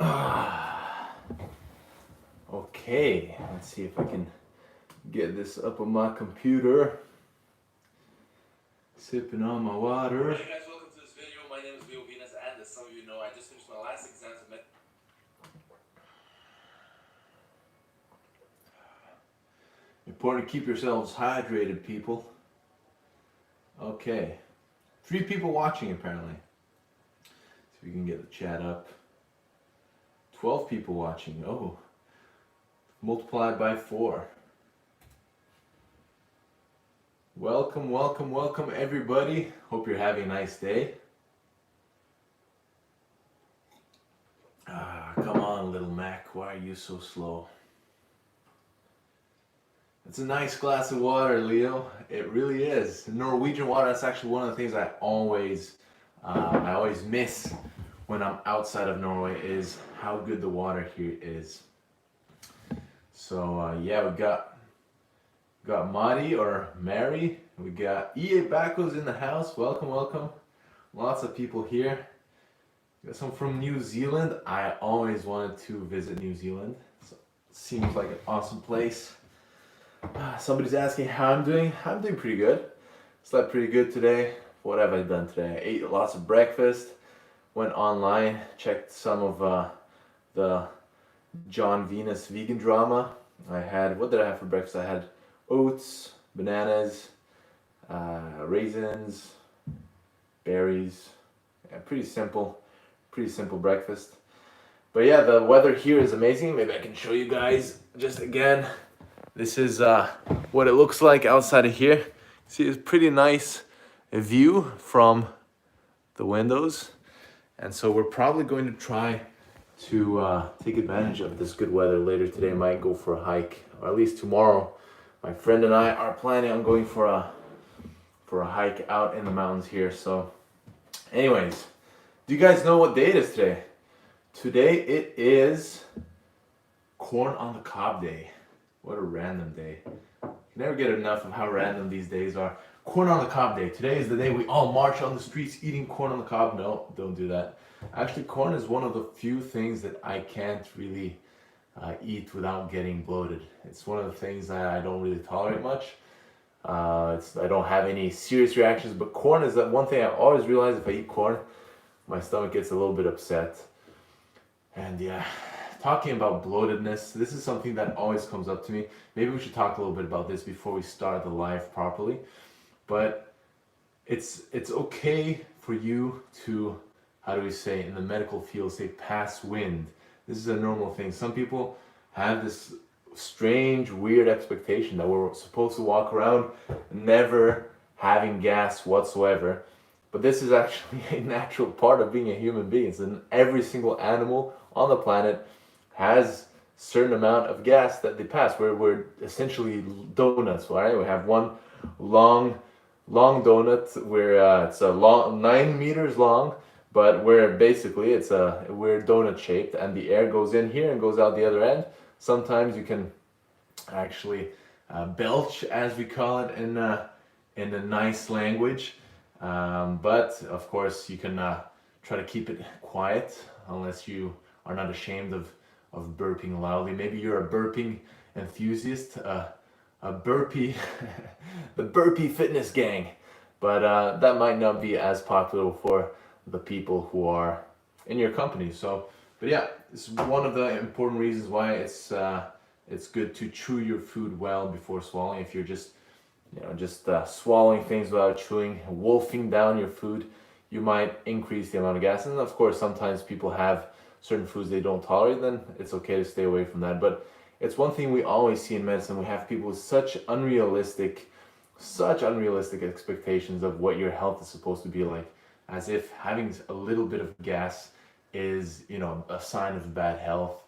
Ah, okay, let's see if I can get this up on my computer. Sipping on my water. Hey guys, welcome to this video. My name is Leo Venus, and as some of you know, I just finished my last exams of Important to keep yourselves hydrated, people. Okay, 3 people watching apparently. So we can get the chat up. 12 people watching. Oh, multiplied by 4. Welcome, welcome, welcome everybody. Hope you're having a nice day. Come on, little Mac. Why are you so slow? It's a nice glass of water, Leo. It really is. Norwegian water, that's actually one of the things I always miss when I'm outside of Norway is how good the water here is. So yeah, we got Mari or Mary. We got EA Bacos in the house. Welcome, welcome. Lots of people here. Got some from New Zealand. I always wanted to visit New Zealand. So, seems like an awesome place. Somebody's asking how I'm doing. I'm doing pretty good. Slept pretty good today. What have I done today? I ate lots of breakfast. Went online, checked some of the John Venus vegan drama. What did I have for breakfast? I had oats, bananas, raisins, berries. Yeah, pretty simple breakfast. But yeah, the weather here is amazing. Maybe I can show you guys just again. This is what it looks like outside of here. See, it's pretty nice view from the windows. And so we're probably going to try to take advantage of this good weather later today. Might go for a hike, or at least tomorrow. My friend and I are planning on going for a hike out in the mountains here. So anyways, do you guys know what day it is today? Today it is Corn on the Cob Day. What a random day. You never get enough of how random these days are. Corn on the Cob Day. Today is the day we all march on the streets eating corn on the cob. No, don't do that. Actually, corn is one of the few things that I can't really eat without getting bloated. It's one of the things that I don't really tolerate much. I don't have any serious reactions, but corn is that one thing I always realize if I eat corn, my stomach gets a little bit upset. And yeah, talking about bloatedness, this is something that always comes up to me. Maybe we should talk a little bit about this before we start the live properly. But it's okay for you to, how do we say, in the medical field, say pass wind. This is a normal thing. Some people have this strange, weird expectation that we're supposed to walk around never having gas whatsoever. But this is actually a natural part of being a human being. And every single animal on the planet has certain amount of gas that they pass. We're essentially donuts, right? We have one long donut where it's a long 9 meters long, but where basically we're donut shaped, and the air goes in here and goes out the other end. Sometimes you can actually belch, as we call it in a nice language. But of course, you can try to keep it quiet unless you are not ashamed of burping loudly. Maybe you're a burping enthusiast, a burpee, the burpee fitness gang. But that might not be as popular for the people who are in your company. So, but yeah, it's one of the important reasons why it's good to chew your food well before swallowing. If you're just swallowing things without chewing, wolfing down your food, you might increase the amount of gas. And of course, sometimes people have certain foods they don't tolerate, then it's okay to stay away from that. But it's one thing we always see in medicine. We have people with such unrealistic expectations of what your health is supposed to be like, as if having a little bit of gas is, a sign of bad health.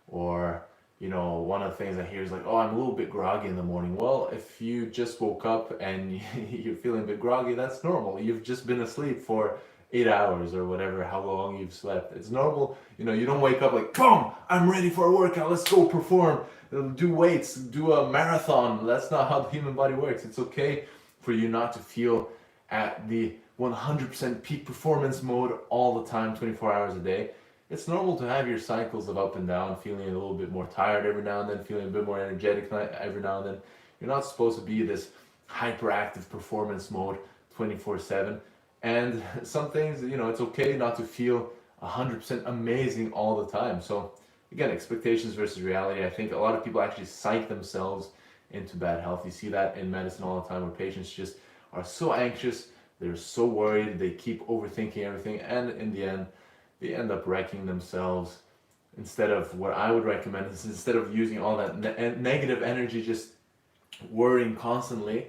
Or one of the things I hear is like, oh, I'm a little bit groggy in the morning. Well, if you just woke up and you're feeling a bit groggy, that's normal. You've just been asleep for 8 hours or whatever, how long you've slept. It's normal. You don't wake up like, boom, I'm ready for a workout. Let's go perform, do weights, do a marathon. That's not how the human body works. It's okay for you not to feel at the 100% peak performance mode all the time, 24 hours a day. it's normal to have your cycles of up and down, feeling a little bit more tired every now and then, feeling a bit more energetic every now and then. You're not supposed to be this hyperactive performance mode 24/7. And some things, it's okay not to feel 100% amazing all the time. So again, expectations versus reality. I think a lot of people actually psych themselves into bad health. You see that in medicine all the time, where patients just are so anxious, they're so worried, they keep overthinking everything, and in the end, they end up wrecking themselves. Instead of, what I would recommend is, instead of using all that negative energy just worrying constantly,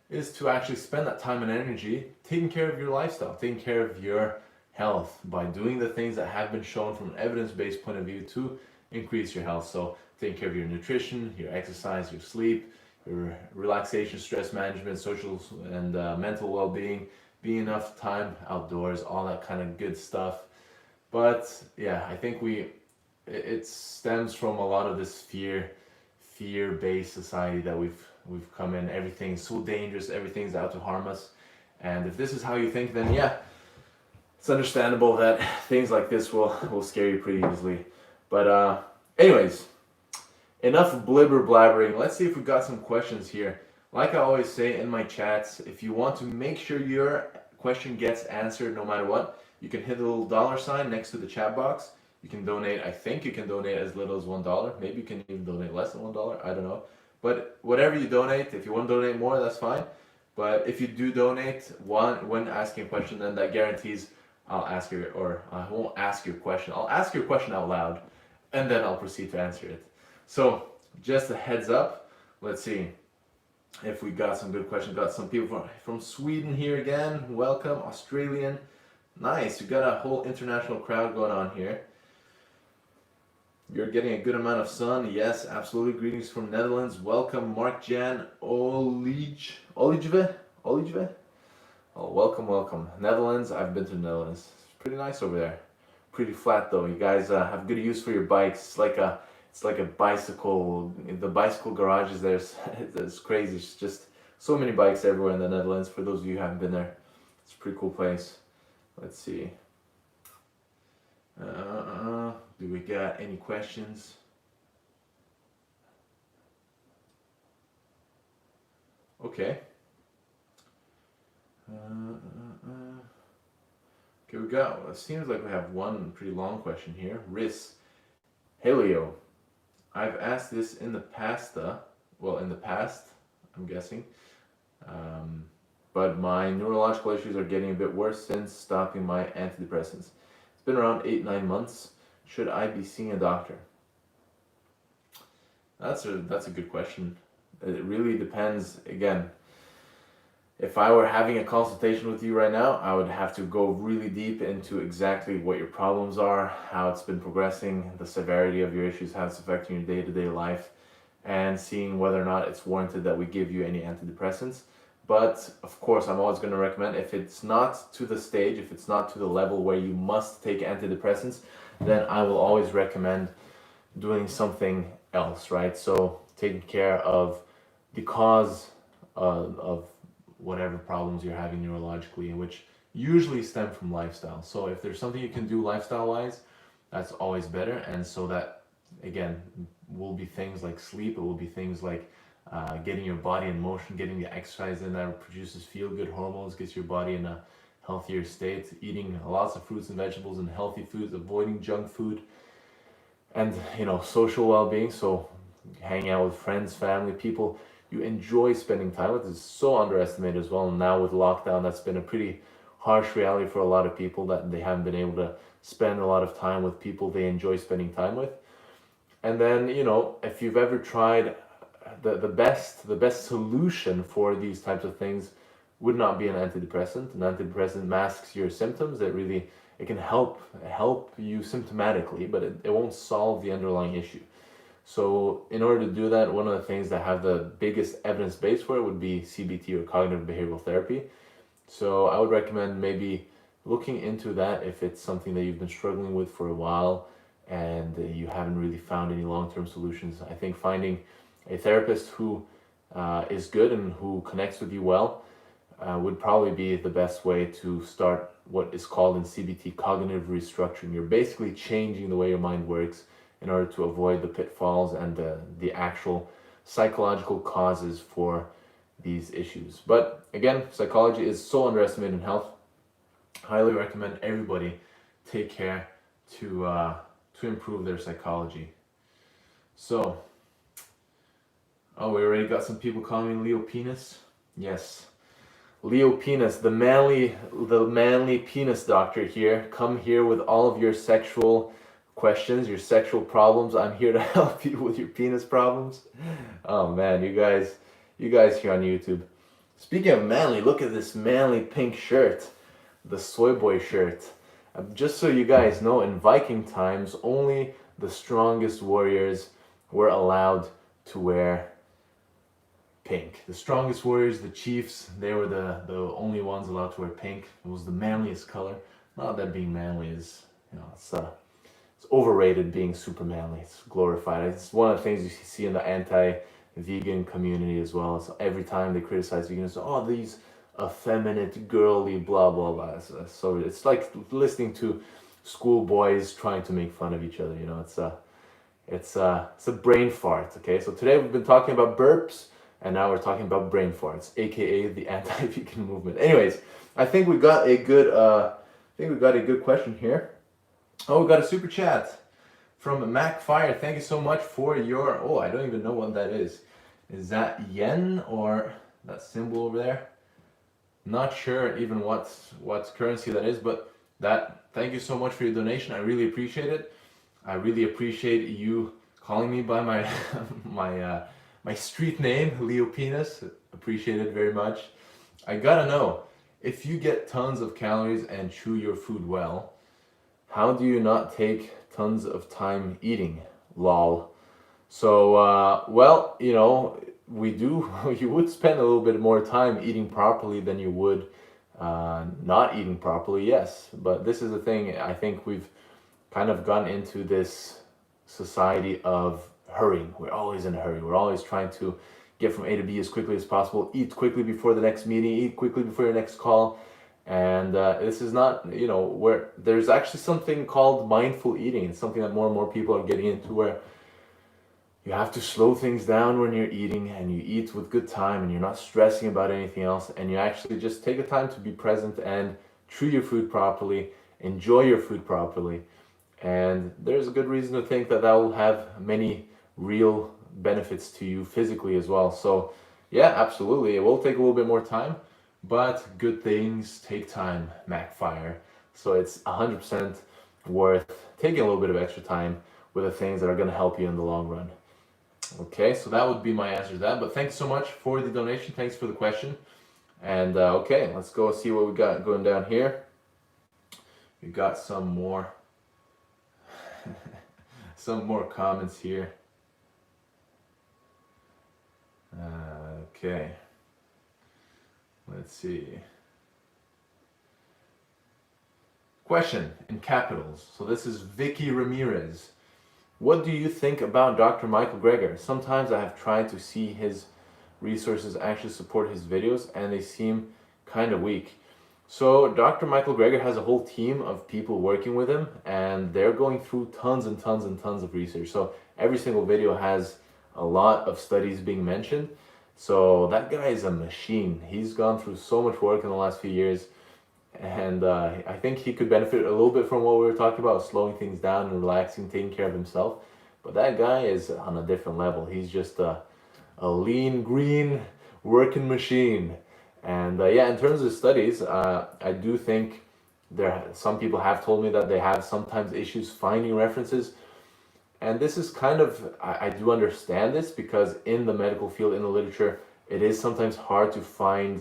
is to actually spend that time and energy taking care of your lifestyle, taking care of your health by doing the things that have been shown from an evidence-based point of view to increase your health. So taking care of your nutrition, your exercise, your sleep, your relaxation, stress management, social and mental well-being, being enough time outdoors, all that kind of good stuff. But yeah, I think it stems from a lot of this fear-based society that we've come in. Everything's so dangerous, everything's out to harm us. And if this is how you think, then yeah, it's understandable that things like this will scare you pretty easily. But anyways, enough blibber blabbering. Let's see if we got some questions here. Like I always say in my chats, if you want to make sure your question gets answered no matter what, you can hit the little $sign next to the chat box. You can donate. I think you can donate as little as $1. Maybe you can even donate less than $1. I don't know. But whatever you donate, if you want to donate more, that's fine. But if you do donate when asking a question, then that guarantees I'll ask you, or I won't ask your question. I'll ask your question out loud, and then I'll proceed to answer it. So just a heads up. Let's see if we got some good questions. Got some people from Sweden here again. Welcome. Australian. Nice. We got a whole international crowd going on here. You're getting a good amount of sun. Yes, absolutely. Greetings from Netherlands. Welcome, Mark Jan Olige. Oh, welcome. Netherlands. I've been to the Netherlands. It's pretty nice over there. Pretty flat though. You guys have good use for your bikes. It's like a bicycle. The bicycle garages there. It's crazy. It's just so many bikes everywhere in the Netherlands. For those of you who haven't been there, it's a pretty cool place. Let's see. Do we got any questions? Okay. Okay, we got, it seems like we have one pretty long question here. Riz, Helio, I've asked this in the past, I'm guessing, but my neurological issues are getting a bit worse since stopping my antidepressants. It's been around 8-9 months. Should I be seeing a doctor? That's a good question. It really depends. Again, if I were having a consultation with you right now, I would have to go really deep into exactly what your problems are, how it's been progressing, the severity of your issues, how it's affecting your day-to-day life, and seeing whether or not it's warranted that we give you any antidepressants. But of course, I'm always going to recommend, if it's not to the stage, if it's not to the level where you must take antidepressants, then I will always recommend doing something else, right? So taking care of the cause of whatever problems you're having neurologically, which usually stem from lifestyle. So if there's something you can do lifestyle-wise, that's always better. And so that, again, will be things like sleep. It will be things like getting your body in motion, getting the exercise in that produces feel-good hormones, gets your body in a healthier state, eating lots of fruits and vegetables and healthy foods, avoiding junk food, and social well-being. So hanging out with friends, family, people you enjoy spending time with is so underestimated as well. And now with lockdown, that's been a pretty harsh reality for a lot of people, that they haven't been able to spend a lot of time with people they enjoy spending time with. And then, if you've ever tried, the best solution for these types of things would not be an antidepressant. An antidepressant masks your symptoms. It can help you symptomatically, but it won't solve the underlying issue. So in order to do that, one of the things that have the biggest evidence base for it would be CBT, or cognitive behavioral therapy. So I would recommend maybe looking into that if it's something that you've been struggling with for a while and you haven't really found any long-term solutions. I think finding a therapist who is good and who connects with you well would probably be the best way to start what is called in CBT cognitive restructuring. You're basically changing the way your mind works in order to avoid the pitfalls and the actual psychological causes for these issues. But again, psychology is so underestimated in health. Highly recommend everybody take care to improve their psychology. So, oh, we already got some people calling me Leo Penis. Yes, Leo Penis, the manly penis doctor here. Come here with all of your sexual questions, your sexual problems. I'm here to help you with your penis problems. Oh man, you guys here on YouTube. Speaking of manly, look at this manly pink shirt, the soy boy shirt. Just so you guys know, in Viking times, only the strongest warriors were allowed to wear pink. The strongest warriors, the chiefs, they were the only ones allowed to wear pink. It was the manliest color. Not that being manly is, it's overrated being super manly. It's glorified. It's one of the things you see in the anti-vegan community as well. So every time they criticize vegans, oh, these effeminate, girly, blah, blah, blah. So it's like listening to schoolboys trying to make fun of each other. It's a brain fart. Okay, so today we've been talking about burps, and now we're talking about brain farts, aka the anti-vegan movement. Anyways, I think we got a good question here. Oh, we got a super chat from MacFire. Thank you so much for your. Oh, I don't even know what that is. Is that yen or that symbol over there? Not sure even what currency that is, but thank you so much for your donation. I really appreciate it. I really appreciate you calling me by my my street name, Leo Penis. Appreciate it very much. I gotta know, if you get tons of calories and chew your food well, how do you not take tons of time eating? Lol. So, well, you would spend a little bit more time eating properly than you would not eating properly, yes. But this is the thing, I think we've kind of gone into this society of hurrying. We're always in a hurry. We're always trying to get from A to B as quickly as possible, eat quickly before the next meeting, eat quickly before your next call. And this is not, where there's actually something called mindful eating. It's something that more and more people are getting into, where you have to slow things down when you're eating, and you eat with good time, and you're not stressing about anything else, and you actually just take the time to be present and chew your food properly, enjoy your food properly. And there's a good reason to think that will have many real benefits to you physically as well. So yeah, absolutely, it will take a little bit more time, but good things take time, MacFire. So it's 100% worth taking a little bit of extra time with the things that are going to help you in the long run. Okay, so that would be my answer to that. But thanks so much for the donation. Thanks for the question. And okay, let's go see what we got going down here. We got some more comments here. Okay, let's see. Question in capitals. So this is Vicky Ramirez. What do you think about Dr. Michael Greger? Sometimes I have tried to see his resources actually support his videos, and they seem kind of weak. So Dr. Michael Greger has a whole team of people working with him, and they're going through tons and tons and tons of research. So every single video has a lot of studies being mentioned. So that guy is a machine. He's gone through so much work in the last few years, and I think he could benefit a little bit from what we were talking about, slowing things down and relaxing, taking care of himself. But that guy is on a different level. He's just a lean, green, working machine. And yeah, in terms of studies, I do think some people have told me that they have sometimes issues finding references. And this is kind of, I do understand this, because in the medical field, in the literature, it is sometimes hard to find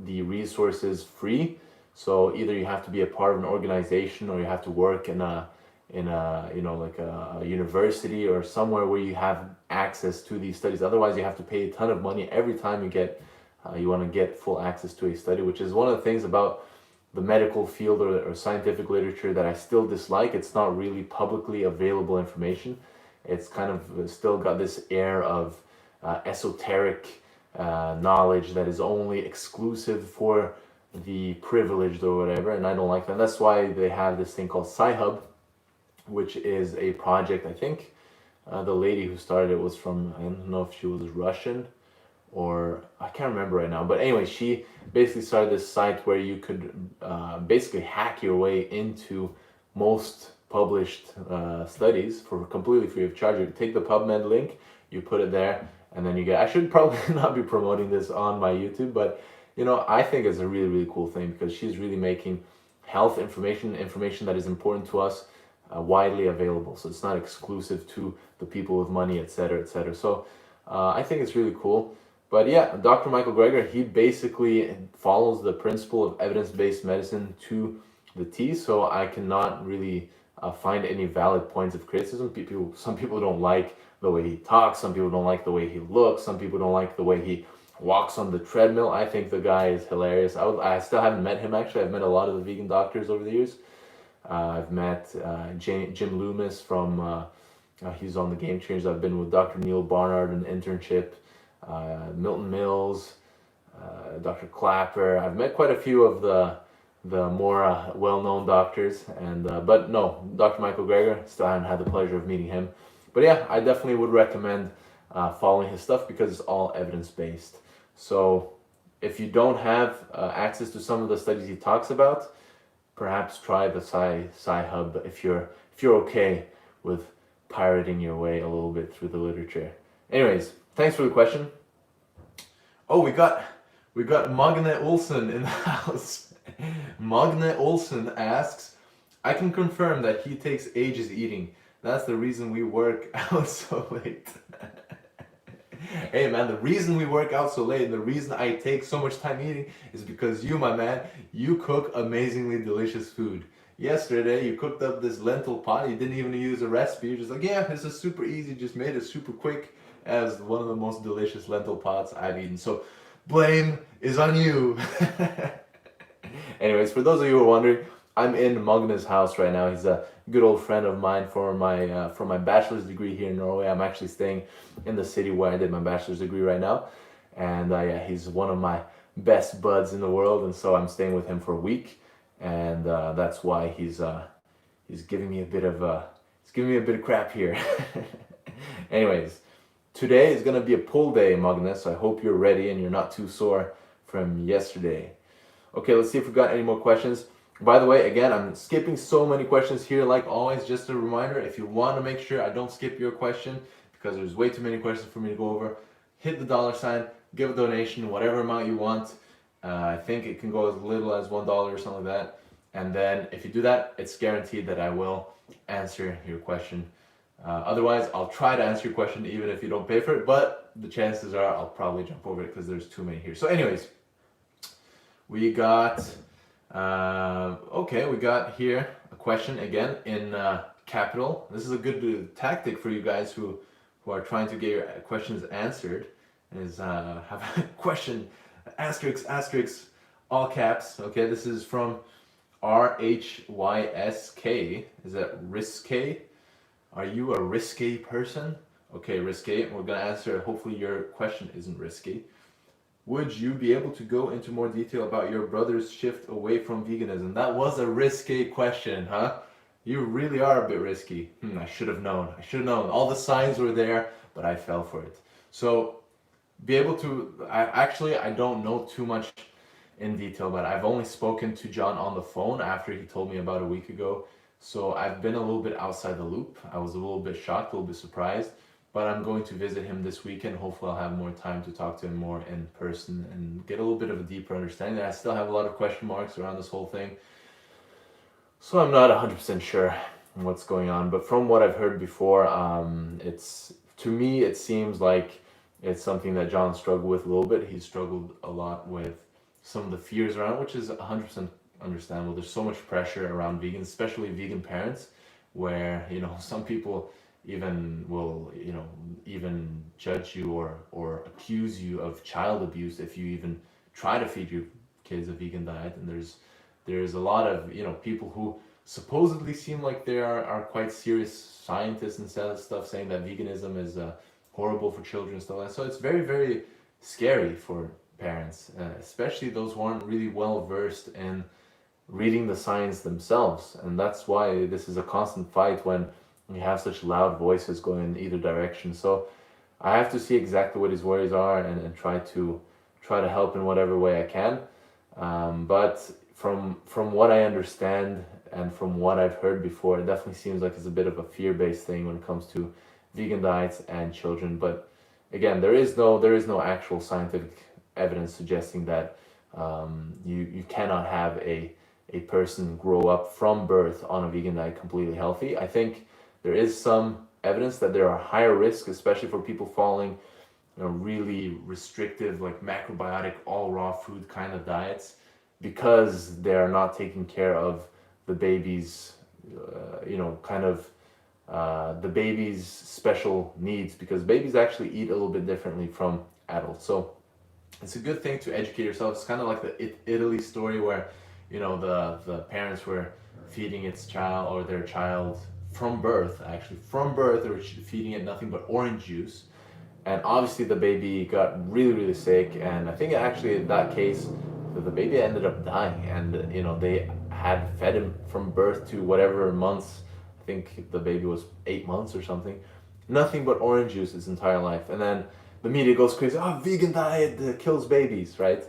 the resources free. So either you have to be a part of an organization, or you have to work in a like a university or somewhere where you have access to these studies. Otherwise, you have to pay a ton of money every time you want to get full access to a study, which is one of the things about the medical field or scientific literature that I still dislike. It's not really publicly available information. It's kind of still got this air of esoteric knowledge that is only exclusive for the privileged or whatever, and I don't like that. That's why they have this thing called Sci-Hub, which is a project. I think the lady who started it was from, I don't know if she was Russian or I can't remember right now. But anyway, she basically started this site where you could basically hack your way into most published studies for completely free of charge. You take the PubMed link, you put it there, and then you get. I should probably not be promoting this on my YouTube, but I think it's a really really cool thing because she's really making health information that is important to us widely available. So it's not exclusive to the people with money, etc., etc. So I think it's really cool. But yeah, Dr. Michael Greger, he basically follows the principle of evidence-based medicine to the T. So I cannot really find any valid points of criticism. Some people don't like the way he talks. Some people don't like the way he looks. Some people don't like the way he walks on the treadmill. I think the guy is hilarious. I still haven't met him actually. I've met a lot of the vegan doctors over the years. I've met Jim Loomis from, he's on the Game Changers. I've been with Dr. Neil Barnard, an internship, Milton Mills, Dr. Clapper. I've met quite a few of the more well-known doctors, and but no, Dr. Michael Greger, still haven't had the pleasure of meeting him. But yeah, I definitely would recommend following his stuff because it's all evidence-based. So if you don't have access to some of the studies he talks about, perhaps try the Sci-Hub if you're okay with pirating your way a little bit through the literature. Anyways, thanks for the question. Oh, we got Magne Olsen in the house. Magne Olsen asks, I can confirm that he takes ages eating. That's the reason we work out so late. Hey man, the reason we work out so late and the reason I take so much time eating is because you, my man, you cook amazingly delicious food. Yesterday, you cooked up this lentil pot. You didn't even use a recipe. You're just like, yeah, this is super easy. Just made it super quick as one of the most delicious lentil pots I've eaten. So, blame is on you. Anyways, for those of you who are wondering, I'm in Magna's house right now. He's a good old friend of mine for my bachelor's degree here in Norway. I'm actually staying in the city where I did my bachelor's degree right now, and yeah, he's one of my best buds in the world, and so I'm staying with him for a week, and that's why he's giving me a bit of crap here. Anyways, today is gonna be a pull day, Magnus. So I hope you're ready and you're not too sore from yesterday. Okay, let's see if we've got any more questions. By the way, again, I'm skipping so many questions here. Like always, just a reminder, if you want to make sure I don't skip your question, because there's way too many questions for me to go over, hit the $, give a donation, whatever amount you want. I think it can go as little as $1 or something like that. And then if you do that, it's guaranteed that I will answer your question. Otherwise, I'll try to answer your question even if you don't pay for it, but the chances are I'll probably jump over it because there's too many here. So anyways, we got... okay, we got here a question again in capital. This is a good tactic for you guys who are trying to get your questions answered. Is have a question asterisk all caps. Okay, this is from RHYSK. Is that risque? Are you a risque person? Okay, risque. We're gonna answer. Hopefully your question isn't risky. Would you be able to go into more detail about your brother's shift away from veganism? That was a risky question, huh? You really are a bit risky. I should have known. All the signs were there, but I fell for it. So, be able to... I don't know too much in detail, but I've only spoken to John on the phone after he told me about a week ago. So, I've been a little bit outside the loop. I was a little bit shocked, a little bit surprised. But I'm going to visit him this weekend. Hopefully I'll have more time to talk to him more in person and get a little bit of a deeper understanding. I still have a lot of question marks around this whole thing. So I'm not 100% sure what's going on. But from what I've heard before, to me it seems like it's something that John struggled with a little bit. He struggled a lot with some of the fears around, which is 100% understandable. There's so much pressure around vegans, especially vegan parents, where, some people even judge you or accuse you of child abuse if you even try to feed your kids a vegan diet. And there's a lot of people who supposedly seem like they are quite serious scientists and stuff, saying that veganism is horrible for children and stuff like that. So it's very very scary for parents, especially those who aren't really well versed in reading the signs themselves. And that's why this is a constant fight when we have such loud voices going in either direction. So I have to see exactly what his worries are, and try to help in whatever way I can. But from what I understand and from what I've heard before, it definitely seems like it's a bit of a fear-based thing when it comes to vegan diets and children. But again, there is no actual scientific evidence suggesting that you cannot have a person grow up from birth on a vegan diet completely healthy. I think there is some evidence that there are higher risks, especially for people following really restrictive, like macrobiotic, all raw food kind of diets, because they are not taking care of the baby's, the baby's special needs, because babies actually eat a little bit differently from adults. So it's a good thing to educate yourself. It's kind of like the Italy story where, the parents were feeding its child or their child from birth, actually from birth, they were feeding it nothing but orange juice. And obviously the baby got really, really sick. And I think actually in that case, the baby ended up dying. And, they had fed him from birth to whatever months. I think the baby was 8 months or something. Nothing but orange juice his entire life. And then the media goes crazy. Oh, vegan diet kills babies, right?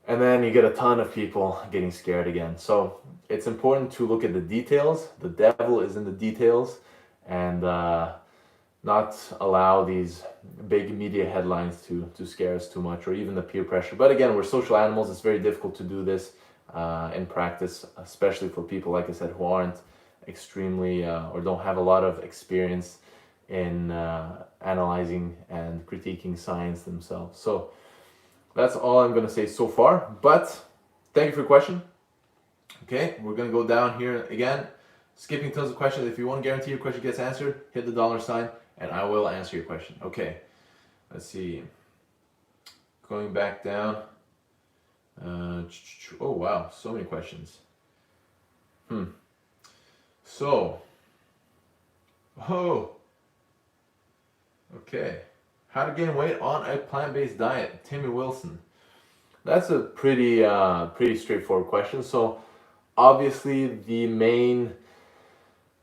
And then you get a ton of people getting scared again. So it's important to look at the details. The devil is in the details, and not allow these big media headlines to scare us too much, or even the peer pressure. But again, we're social animals. It's very difficult to do this in practice, especially for people, like I said, who aren't extremely or don't have a lot of experience in analyzing and critiquing science themselves. So that's all I'm going to say so far. But thank you for your question. Okay, we're going to go down here again, skipping tons of questions. If you want to guarantee your question gets answered, hit the dollar sign and I will answer your question. Okay, let's see. Going back down. Oh, wow, so many questions. So, okay. How to gain weight on a plant-based diet, Timmy Wilson. That's a pretty straightforward question. So obviously the main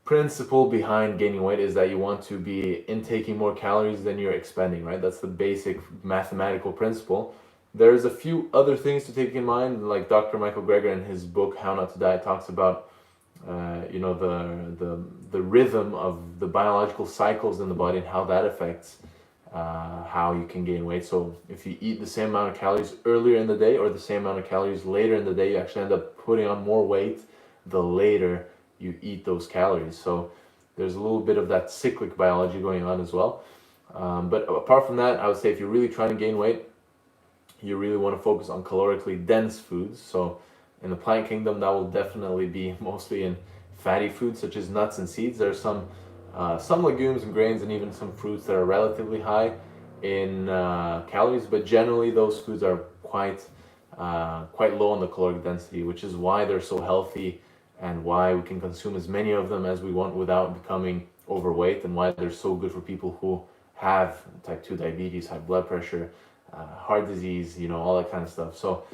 principle behind gaining weight is that you want to be intaking more calories than you're expending, right? That's the basic mathematical principle. There's a few other things to take in mind, like Dr. Michael Greger in his book How Not to Diet talks about the rhythm of the biological cycles in the body and how that affects how you can gain weight. So if you eat the same amount of calories earlier in the day or the same amount of calories later in the day, you actually end up putting on more weight the later you eat those calories. So there's a little bit of that cyclic biology going on as well. But apart from that, I would say if you're really trying to gain weight, you really want to focus on calorically dense foods. So in the plant kingdom, that will definitely be mostly in fatty foods such as nuts and seeds. There are some legumes and grains and even some fruits that are relatively high in calories, but generally those foods are quite low on the caloric density, which is why they're so healthy and why we can consume as many of them as we want without becoming overweight, and why they're so good for people who have type 2 diabetes, high blood pressure, heart disease, all that kind of stuff. So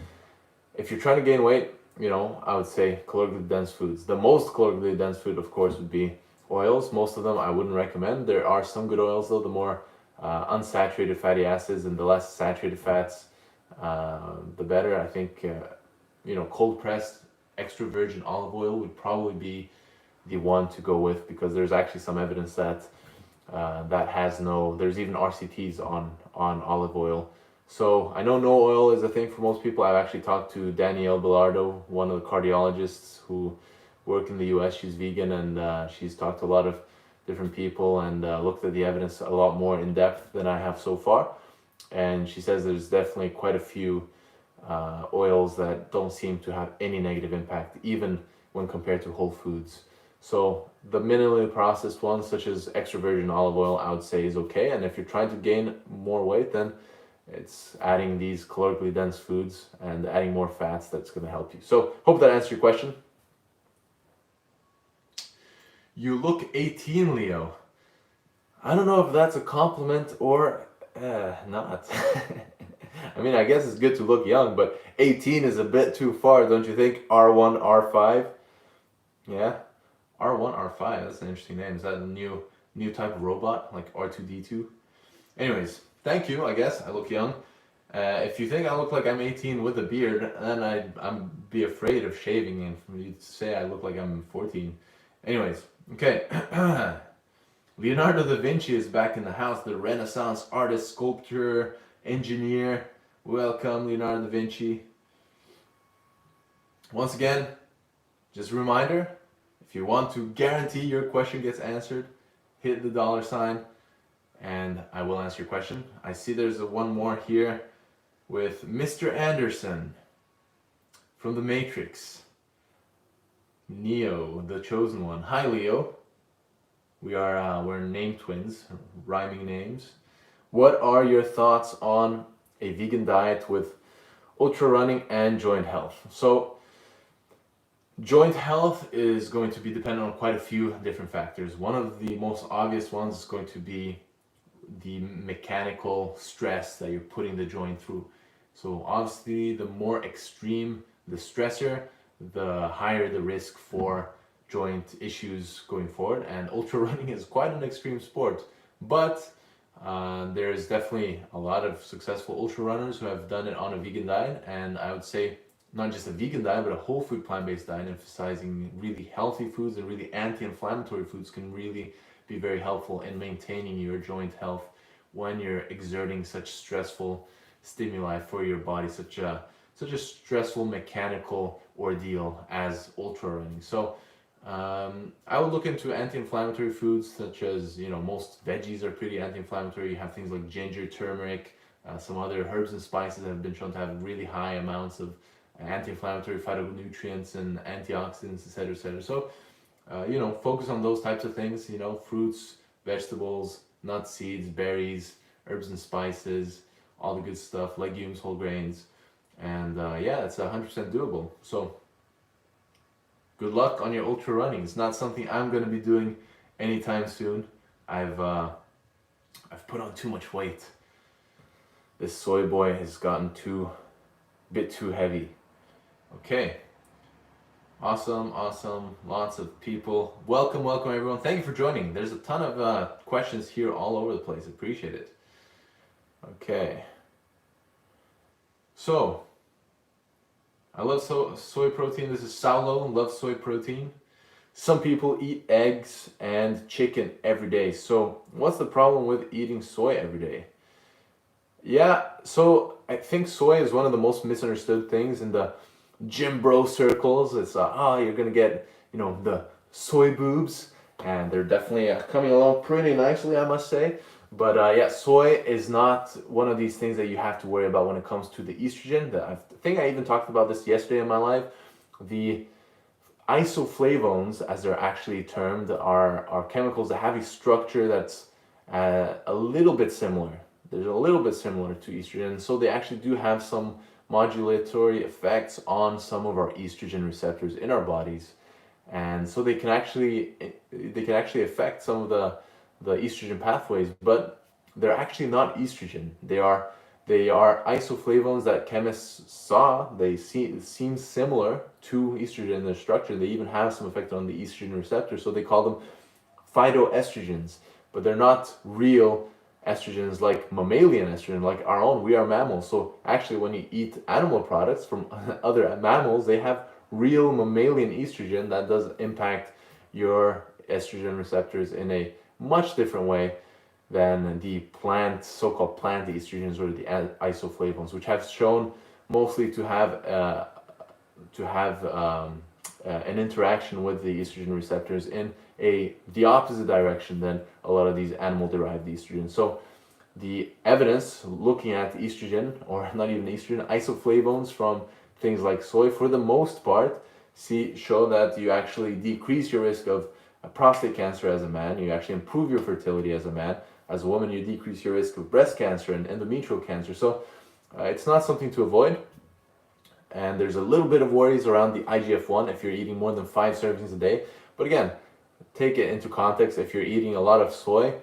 if you're trying to gain weight, I would say calorically dense foods. The most calorically dense food, of course, would be oils. Most of them I wouldn't recommend. There are some good oils though. The more unsaturated fatty acids and the less saturated fats, the better. I think cold pressed extra virgin olive oil would probably be the one to go with, because there's actually some evidence that there's even RCTs on olive oil. So I know no oil is a thing for most people. I've actually talked to Danielle Belardo, one of the cardiologists who work in the US. She's vegan, and she's talked to a lot of different people and looked at the evidence a lot more in depth than I have so far. And she says there's definitely quite a few oils that don't seem to have any negative impact, even when compared to whole foods. So the minimally processed ones, such as extra virgin olive oil, I would say is okay. And if you're trying to gain more weight, then it's adding these calorically dense foods and adding more fats that's going to help you. So hope that answers your question. You look 18, Leo. I don't know if that's a compliment or not. I mean, I guess it's good to look young, but 18 is a bit too far, don't you think? R1, R5? Yeah? R1, R5, that's an interesting name. Is that a new type of robot, like R2D2? Anyways, thank you, I guess. I look young. If you think I look like I'm 18 with a beard, then I'm be afraid of shaving and for you to say I look like I'm 14. Anyways, okay. Leonardo da Vinci is back in the house, the Renaissance artist, sculptor, engineer. Welcome, Leonardo da Vinci. Once again, just a reminder, if you want to guarantee your question gets answered, hit the $sign and I will answer your question. I see there's one more here with Mr. Anderson from The Matrix. Neo, the chosen one. Hi, Leo. We're name twins, rhyming names. What are your thoughts on a vegan diet with ultra running and joint health? So, joint health is going to be dependent on quite a few different factors. One of the most obvious ones is going to be the mechanical stress that you're putting the joint through. So obviously, the more extreme the stressor, the higher the risk for joint issues going forward. And ultra running is quite an extreme sport, but there's definitely a lot of successful ultra runners who have done it on a vegan diet, and I would say not just a vegan diet, but a whole food plant-based diet, emphasizing really healthy foods and really anti-inflammatory foods can really be very helpful in maintaining your joint health when you're exerting such stressful stimuli for your body, such a stressful mechanical ordeal as ultra running. So I would look into anti-inflammatory foods such as, most veggies are pretty anti-inflammatory. You have things like ginger, turmeric, some other herbs and spices that have been shown to have really high amounts of anti-inflammatory phytonutrients and antioxidants, etc., etc. So, focus on those types of things, fruits, vegetables, nuts, seeds, berries, herbs and spices, all the good stuff, legumes, whole grains, and it's 100% doable. So, good luck on your ultra running. It's not something I'm going to be doing anytime soon. I've put on too much weight. This soy boy has gotten a bit too heavy. Okay. Awesome. Lots of people. Welcome everyone. Thank you for joining. There's a ton of questions here all over the place. Appreciate it. Okay. So, I love soy protein. This is Saulo, loves soy protein. Some people eat eggs and chicken every day. So, what's the problem with eating soy every day? Yeah, so I think soy is one of the most misunderstood things in the gym bro circles. It's you're gonna get the soy boobs, and they're definitely coming along pretty nicely, I must say. But soy is not one of these things that you have to worry about when it comes to the estrogen. I think I even talked about this yesterday in my live. The isoflavones, as they're actually termed, are chemicals that have a structure that's a little bit similar. There's a little bit similar to estrogen, so they actually do have some modulatory effects on some of our estrogen receptors in our bodies, and so they can actually affect some of the estrogen pathways, but they're actually not estrogen. They are isoflavones that chemists saw. They seem similar to estrogen in their structure. They even have some effect on the estrogen receptor, so they call them phytoestrogens, but they're not real estrogens like mammalian estrogen, like our own. We are mammals, so actually when you eat animal products from other mammals, they have real mammalian estrogen that does impact your estrogen receptors in a much different way than the so-called plant estrogens or the isoflavones, which have shown mostly to have an interaction with the estrogen receptors in the opposite direction than a lot of these animal-derived estrogens. So the evidence looking at estrogen, or not even estrogen, isoflavones from things like soy, for the most part, show that you actually decrease your risk of prostate cancer as a man. You actually improve your fertility as a man. As a woman, you decrease your risk of breast cancer and endometrial cancer. So it's not something to avoid. And there's a little bit of worries around the IGF-1 if you're eating more than 5 servings a day. But again, take it into context. If you're eating a lot of soy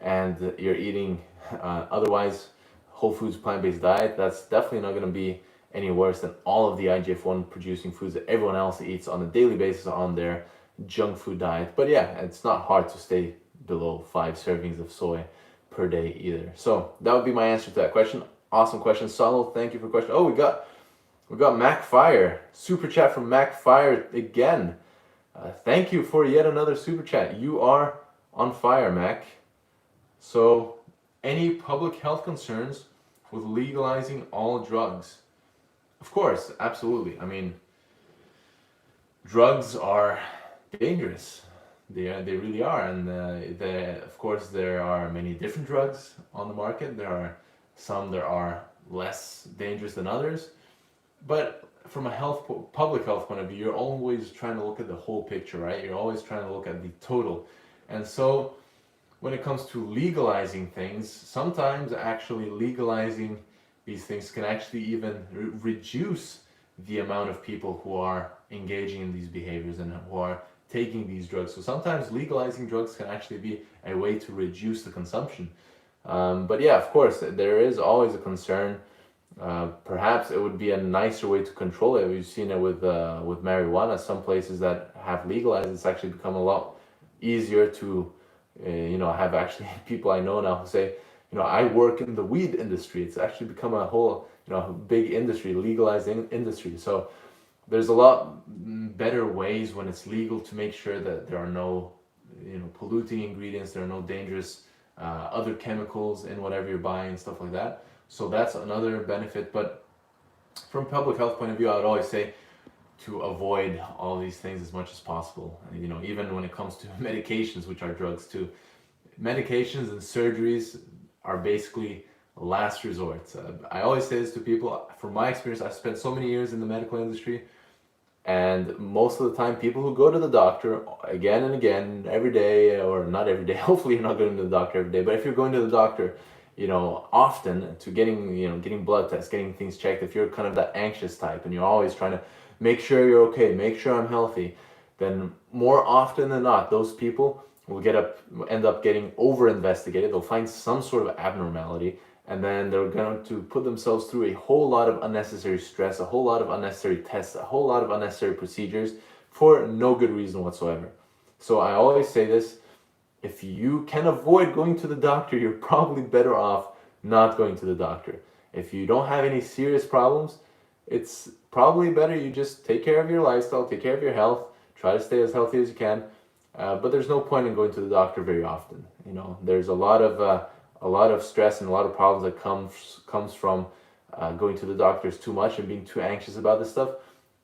and you're eating otherwise whole foods plant-based diet, that's definitely not going to be any worse than all of the IGF-1 producing foods that everyone else eats on a daily basis on their junk food diet. But yeah, it's not hard to stay below 5 servings of soy per day either. So that would be my answer to that question. Awesome question, Salo. Thank you for the question. Oh, we got Mac Fire, super chat from Mac Fire again. Thank you for yet another super chat. You are on fire, Mac. So, any public health concerns with legalizing all drugs? Of course, absolutely. I mean, drugs are dangerous. They really are, and of course there are many different drugs on the market. There are some that are less dangerous than others, but from a public health point of view, you're always trying to look at the whole picture, right? You're always trying to look at the total, and so when it comes to legalizing things, sometimes actually legalizing these things can actually even reduce the amount of people who are engaging in these behaviors and who are taking these drugs. So sometimes legalizing drugs can actually be a way to reduce the consumption. But yeah, of course, there is always a concern. Perhaps it would be a nicer way to control it. We've seen it with marijuana. Some places that have legalized, it's actually become a lot easier to, have actually people I know now who say, I work in the weed industry. It's actually become a whole, big industry, legalized industry. So there's a lot better ways when it's legal to make sure that there are no, polluting ingredients, there are no dangerous other chemicals in whatever you're buying and stuff like that. So that's another benefit. But from public health point of view, I would always say to avoid all these things as much as possible. Even when it comes to medications, which are drugs too. Medications and surgeries are basically last resort. I always say this to people. From my experience, I've spent so many years in the medical industry, and most of the time, people who go to the doctor again and again, every day, or not every day, hopefully you're not going to the doctor every day, but if you're going to the doctor, often to getting blood tests, getting things checked, if you're kind of that anxious type and you're always trying to make sure you're okay, make sure I'm healthy, then more often than not, those people will end up getting over investigated. They'll find some sort of abnormality, and then they're going to put themselves through a whole lot of unnecessary stress, a whole lot of unnecessary tests, a whole lot of unnecessary procedures for no good reason whatsoever. So I always say this: if you can avoid going to the doctor, you're probably better off not going to the doctor. If you don't have any serious problems, it's probably better you just take care of your lifestyle, take care of your health, try to stay as healthy as you can. But there's no point in going to the doctor very often. There's a lot of stress and a lot of problems that comes from going to the doctors too much and being too anxious about this stuff.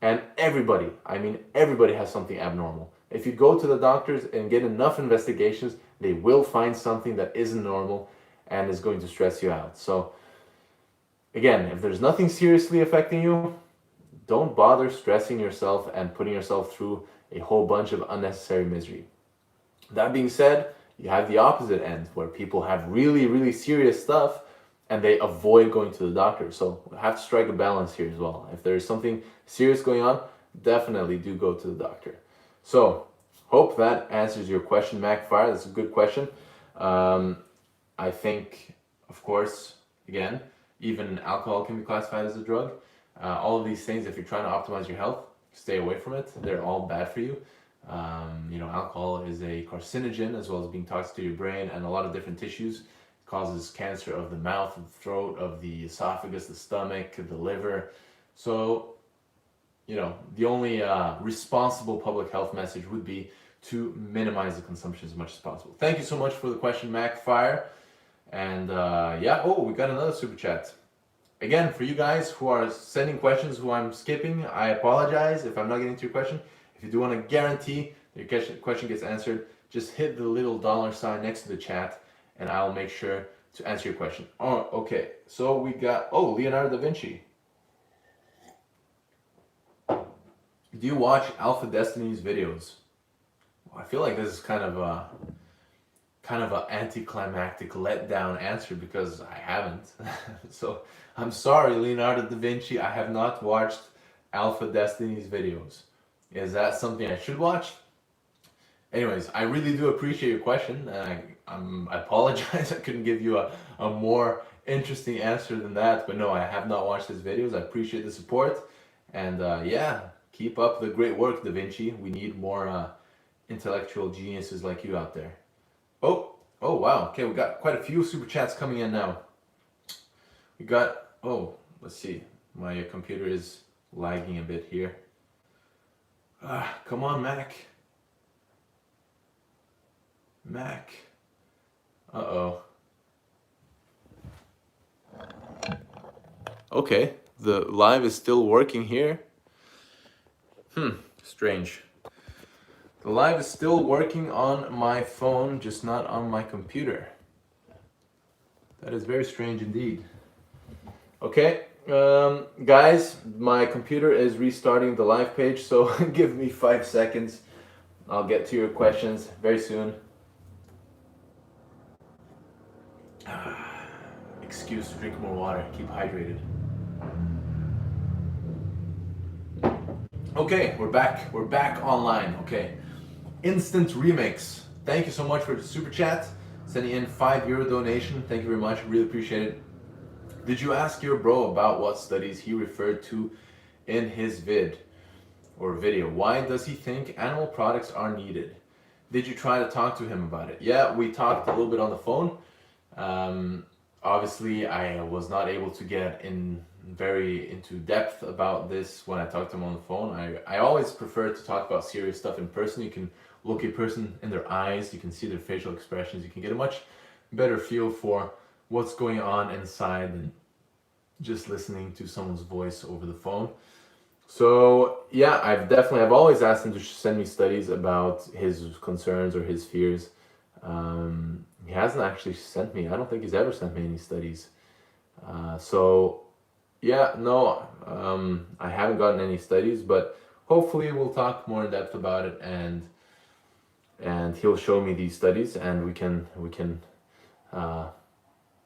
And everybody has something abnormal. If you go to the doctors and get enough investigations, they will find something that isn't normal and is going to stress you out. So again, if there's nothing seriously affecting you, don't bother stressing yourself and putting yourself through a whole bunch of unnecessary misery. That being said, you have the opposite end where people have really, really serious stuff and they avoid going to the doctor. So we have to strike a balance here as well. If there's something serious going on, definitely do go to the doctor. So hope that answers your question, MacFire. That's a good question. I think, of course, again, even alcohol can be classified as a drug. All of these things, if you're trying to optimize your health, stay away from it. They're all bad for you. Alcohol is a carcinogen as well as being toxic to your brain and a lot of different tissues. It causes cancer of the mouth, the throat, of the esophagus, the stomach, the liver. So, the only responsible public health message would be to minimize the consumption as much as possible. Thank you so much for the question, MacFire. And we got another super chat. Again, for you guys who are sending questions who I'm skipping, I apologize if I'm not getting to your question. If you do want to guarantee your question gets answered, just hit the little $ next to the chat and I'll make sure to answer your question. Oh, okay. So we got, Leonardo da Vinci. Do you watch Alpha Destiny's videos? Well, I feel like this is kind of an anticlimactic letdown answer because I haven't. So I'm sorry, Leonardo da Vinci, I have not watched Alpha Destiny's videos. Is that something I should watch? Anyways, I really do appreciate your question. I apologize I couldn't give you a more interesting answer than that, but no, I have not watched his videos. I appreciate the support, and yeah, keep up the great work, Da Vinci. We need more intellectual geniuses like you out there. Oh, oh wow. Okay, we got quite a few super chats coming in now. We got, oh, let's see. My computer is lagging a bit here. Come on, Mac. Mac. Uh-oh. Okay, the live is still working here. Strange. The live is still working on my phone, just not on my computer. That is very strange indeed. Okay, guys, my computer is restarting the live page, so give me 5 seconds. I'll get to your questions very soon. Excuse to drink more water, keep hydrated. Okay, we're back online. Okay, Instant Remix, thank you so much for the super chat, sending in €5 donation. Thank you very much, really appreciate it. Did you ask your bro about what studies he referred to in his video? Why does he think animal products are needed? Did you try to talk to him about it? Yeah, we talked a little bit on the phone. Obviously, I was not able to get very into depth about this when I talked to him on the phone. I always prefer to talk about serious stuff in person. You can look a person in their eyes, you can see their facial expressions, you can get a much better feel for what's going on inside than just listening to someone's voice over the phone. So yeah, I've always asked him to send me studies about his concerns or his fears. He hasn't actually sent me. I don't think he's ever sent me any studies. So yeah, no, I haven't gotten any studies, but hopefully we'll talk more in depth about it, and he'll show me these studies, and we can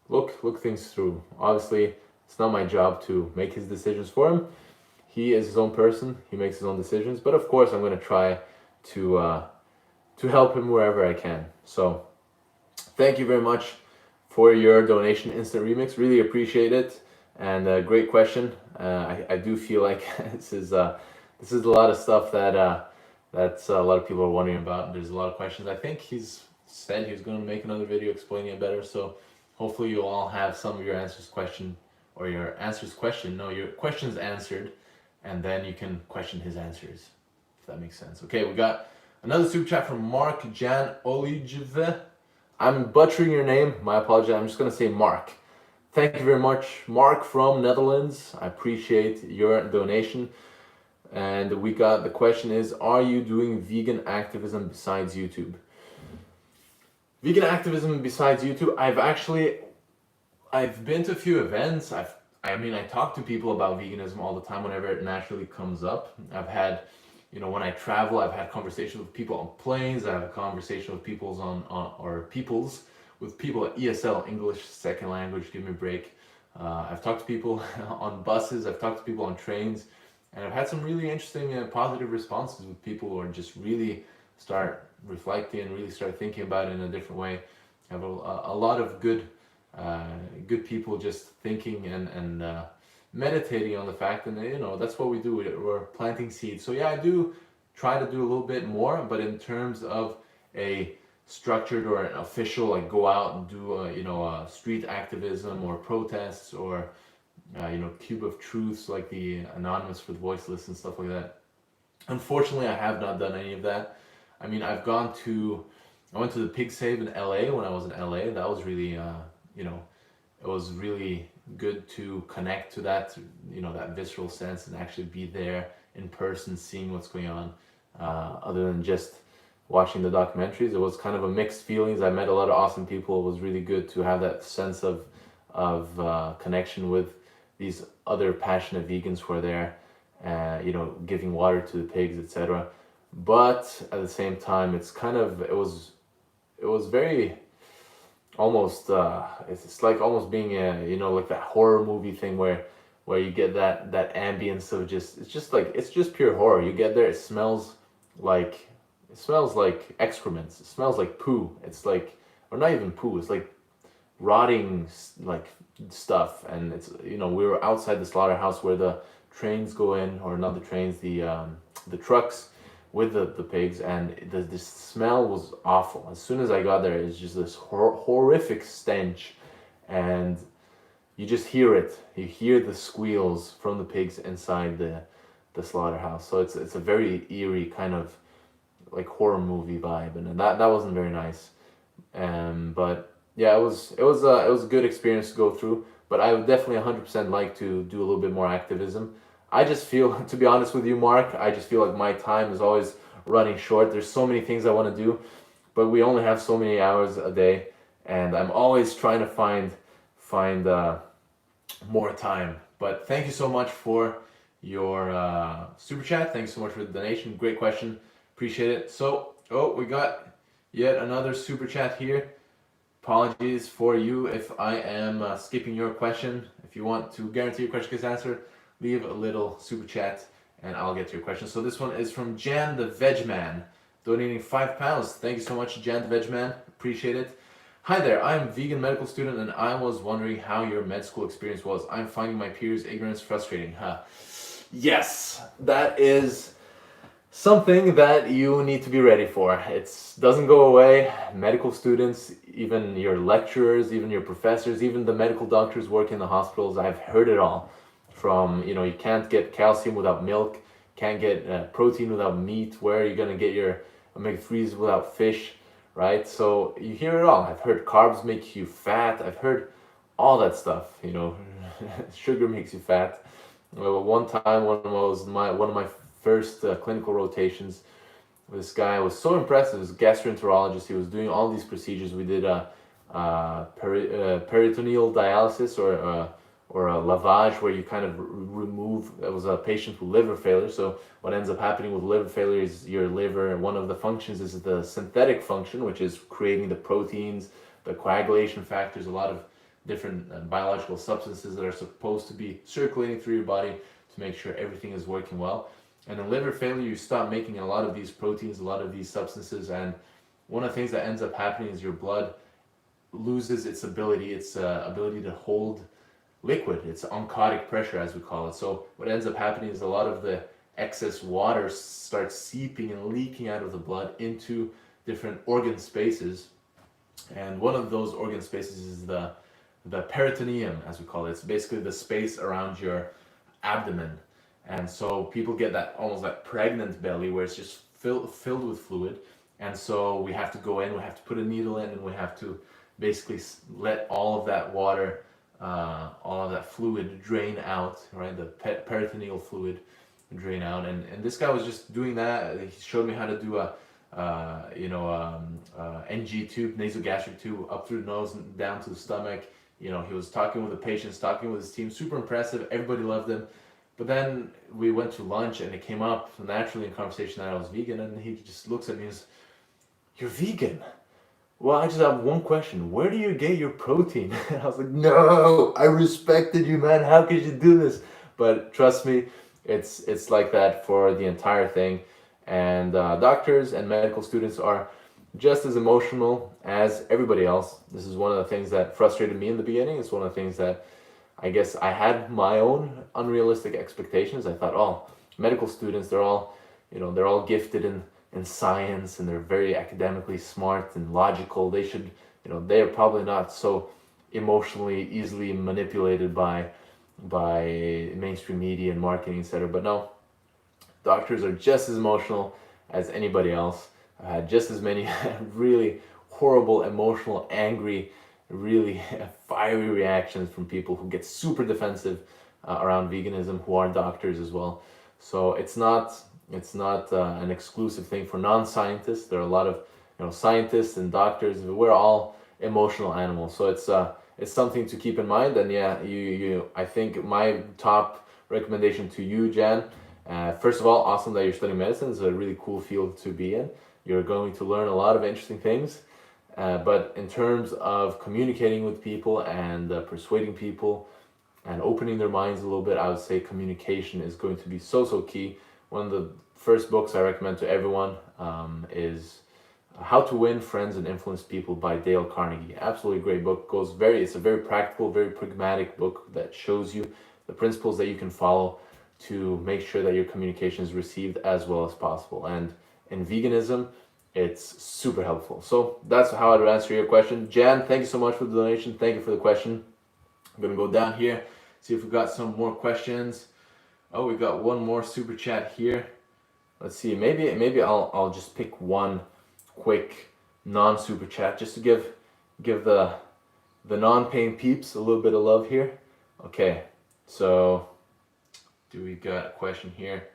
look things through. Obviously, it's not my job to make his decisions for him. He is his own person. He makes his own decisions. But of course, I'm going to try to help him wherever I can. So, thank you very much for your donation, Instant Remix. Really appreciate it, and great question. I do feel like this is a lot of stuff that's a lot of people are wondering about. There's a lot of questions. I think he's said he was going to make another video explaining it better. So hopefully you all have some of your your questions answered, and then you can question his answers, if that makes sense. Okay, we got another super chat from Mark Jan Olive. I'm butchering your name, my apologies. I'm just going to say Mark. Thank you very much, Mark from Netherlands. I appreciate your donation. And we got, the question is, are you doing vegan activism besides YouTube? Vegan activism besides YouTube, I've been to a few events. I talk to people about veganism all the time whenever it naturally comes up. I've had, when I travel, I've had conversations with people on planes. I have a conversation with people at ESL, English Second Language, give me a break. I've talked to people on buses. I've talked to people on trains. And I've had some really interesting and positive responses with people who are just really start reflecting and really start thinking about it in a different way. I have a lot of good people just thinking and meditating on the fact, and that's what we do. We're planting seeds. So yeah, I do try to do a little bit more, but in terms of a structured or an official, like go out and do street activism or protests or Cube of Truths, like the Anonymous for the Voiceless and stuff like that. Unfortunately, I have not done any of that. I mean, I went to the Pig Save in LA when I was in LA. That was really, it was really good to connect to that, that visceral sense and actually be there in person, seeing what's going on, other than just watching the documentaries. It was kind of a mixed feelings. I met a lot of awesome people. It was really good to have that sense of connection with these other passionate vegans who are there, giving water to the pigs, etc. But at the same time, it was very almost it's like almost being like that horror movie thing where you get that ambience of it's just pure horror. You get there, it smells like it smells like excrements. It smells like poo. It's like, or not even poo. It's like rotting like stuff. And it's, you know, we were outside the slaughterhouse where the trains go in, or not the trains, the trucks with the pigs, and the smell was awful. As soon as I got there, it's just this horrific stench, and you just hear it. You hear the squeals from the pigs inside the slaughterhouse. So it's a very eerie kind of like horror movie vibe, and that wasn't very nice. But yeah, it was a good experience to go through. But I would definitely 100% like to do a little bit more activism. I just feel, to be honest with you, Mark, I just feel like my time is always running short. There's so many things I want to do, but we only have so many hours a day, and I'm always trying to find more time. But thank you so much for your super chat. Thanks so much for the donation. Great question. Appreciate it. So, oh, we got yet another super chat here. Apologies for you if I am skipping your question. If you want to guarantee your question gets answered, leave a little super chat and I'll get to your question. So this one is from Jan the Veg Man, donating £5. Thank you so much, Jan the Veg Man. Appreciate it. Hi there, I'm a vegan medical student and I was wondering how your med school experience was. I'm finding my peers' ignorance frustrating. Huh. Yes, that is something that you need to be ready for. It doesn't go away. Medical students, even your lecturers, even your professors, even the medical doctors working in the hospitals, I've heard it all. From, you know, you can't get calcium without milk, can't get protein without meat, where are you going to get your omega-3s without fish, right? So you hear it all. I've heard carbs make you fat. I've heard all that stuff, you know. Sugar makes you fat. Well, one time, one of my first clinical rotations, this guy was so impressive. He was a gastroenterologist. He was doing all these procedures. We did a peritoneal dialysis, or a lavage, where you kind of remove. It was a patient with liver failure. So what ends up happening with liver failure is your liver, and one of the functions is the synthetic function, which is creating the proteins, the coagulation factors, a lot of different biological substances that are supposed to be circulating through your body to make sure everything is working well. And in liver failure, you stop making a lot of these proteins, a lot of these substances, and one of the things that ends up happening is your blood loses its ability to hold liquid. It's oncotic pressure, as we call it. So what ends up happening is a lot of the excess water starts seeping and leaking out of the blood into different organ spaces. And one of those organ spaces is the peritoneum, as we call it. It's basically the space around your abdomen. And so people get that almost like pregnant belly where it's just filled with fluid. And so we have to go in, we have to put a needle in, and we have to basically let all of that water, all of that fluid drain out, right? The peritoneal fluid drain out. And this guy was just doing that. He showed me how to do a NG tube, nasogastric tube, up through the nose and down to the stomach. You know, he was talking with the patients, talking with his team, super impressive. Everybody loved him. But then we went to lunch and it came up naturally in conversation that I was vegan, and he just looks at me and says, "You're vegan? Well, I just have one question. Where do you get your protein?" And I was like, "No, I respected you, man. How could you do this?" But trust me, it's like that for the entire thing. And doctors and medical students are just as emotional as everybody else. This is one of the things that frustrated me in the beginning. It's one of the things that I guess I had my own unrealistic expectations. I thought, oh, medical students, they're all gifted in science, and they're very academically smart and logical. They should, they're probably not so emotionally easily manipulated by mainstream media and marketing, etc. But no, doctors are just as emotional as anybody else. I had just as many really horrible, emotional, angry, really fiery reactions from people who get super defensive around veganism, who are doctors as well. So it's not an exclusive thing for non-scientists. There are a lot of scientists and doctors. We're all emotional animals. So it's something to keep in mind. And yeah, I think my top recommendation to you, Jan, first of all, awesome that you're studying medicine. It's a really cool field to be in. You're going to learn a lot of interesting things. But in terms of communicating with people and persuading people and opening their minds a little bit, I would say communication is going to be so key one of the first books I recommend to everyone is How to Win Friends and Influence People by Dale Carnegie. Absolutely great book. It's a very practical, very pragmatic book that shows you the principles that you can follow to make sure that your communication is received as well as possible. And in veganism, it's super helpful. So that's how I'd answer your question. Jan, thank you so much for the donation. Thank you for the question. I'm gonna go down here, see if we've got some more questions. Oh, we got one more super chat here. Let's see. Maybe I'll just pick one quick non-super chat just to give the non-paying peeps a little bit of love here. Okay, so do we got a question here?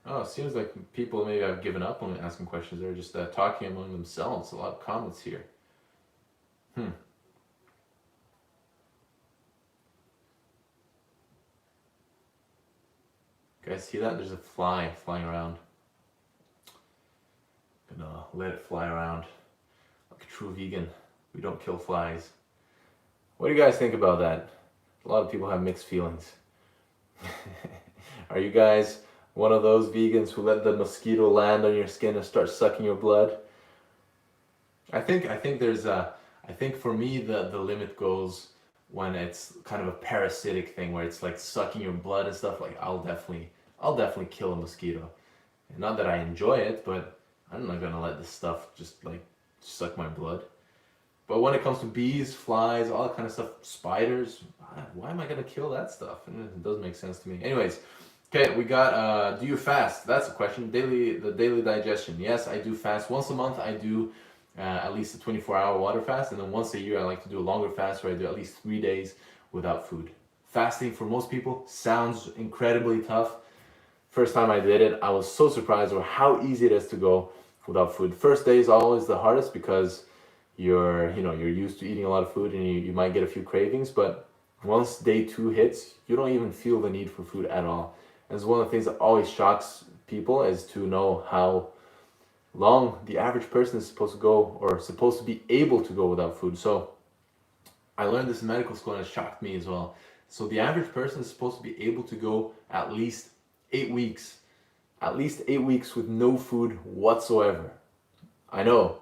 Oh, it seems like people maybe have given up on asking questions. They're just talking among themselves. A lot of comments here. Guys, see that? There's a fly flying around. Gonna let it fly around. Like a true vegan, we don't kill flies. What do you guys think about that? A lot of people have mixed feelings. Are you guys one of those vegans who let the mosquito land on your skin and start sucking your blood? I think for me the limit goes when it's kind of a parasitic thing where it's like sucking your blood and stuff. Like I'll definitely kill a mosquito. And not that I enjoy it, but I'm not gonna let this stuff just like suck my blood. But when it comes to bees, flies, all that kind of stuff, spiders, why am I gonna kill that stuff? It doesn't make sense to me. Anyways, okay, we got do you fast? That's a question. The daily digestion. Yes, I do fast. Once a month I do at least a 24-hour water fast, and then once a year I like to do a longer fast where I do at least 3 days without food. Fasting for most people sounds incredibly tough. First time I did it, I was so surprised over how easy it is to go without food. First day is always the hardest because you're used to eating a lot of food and you might get a few cravings, but once day 2 hits, you don't even feel the need for food at all. And it's one of the things that always shocks people is to know how long the average person is supposed to go or supposed to be able to go without food. So I learned this in medical school and it shocked me as well. So the average person is supposed to be able to go at least 8 weeks. At least 8 weeks with no food whatsoever. I know.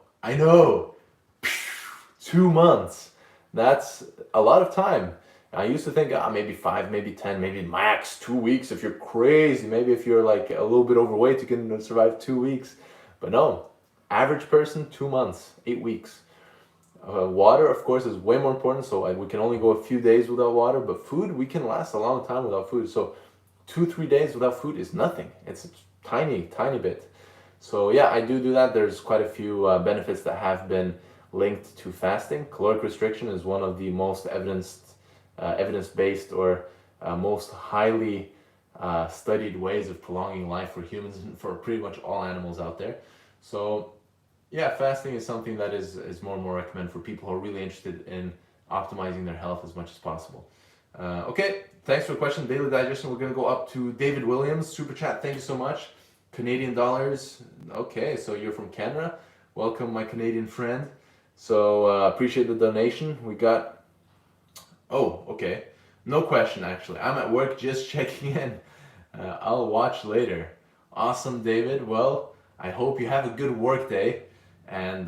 2 months. That's a lot of time. I used to think maybe 5, maybe 10, maybe max 2 weeks if you're crazy. Maybe if you're like a little bit overweight, you can survive 2 weeks. But no, average person, 2 months, 8 weeks. Water, of course, is way more important. So we can only go a few days without water. But food, we can last a long time without food. So 2-3 days without food is nothing. It's a tiny bit. So yeah, I do that. There's quite a few benefits that have been linked to fasting. Caloric restriction is one of the most evidence-based or most highly studied ways of prolonging life for humans and for pretty much all animals out there. So yeah, fasting is something that is more and more recommended for people who are really interested in optimizing their health as much as possible. Okay, thanks for the question. Daily digestion, we're going to go up to David Williams. Super chat, thank you so much. Canadian dollars. Okay, so you're from Canada. Welcome, my Canadian friend. So appreciate the donation. We got... Oh, okay. No question, actually. I'm at work just checking in. I'll watch later. Awesome, David. Well, I hope you have a good work day. And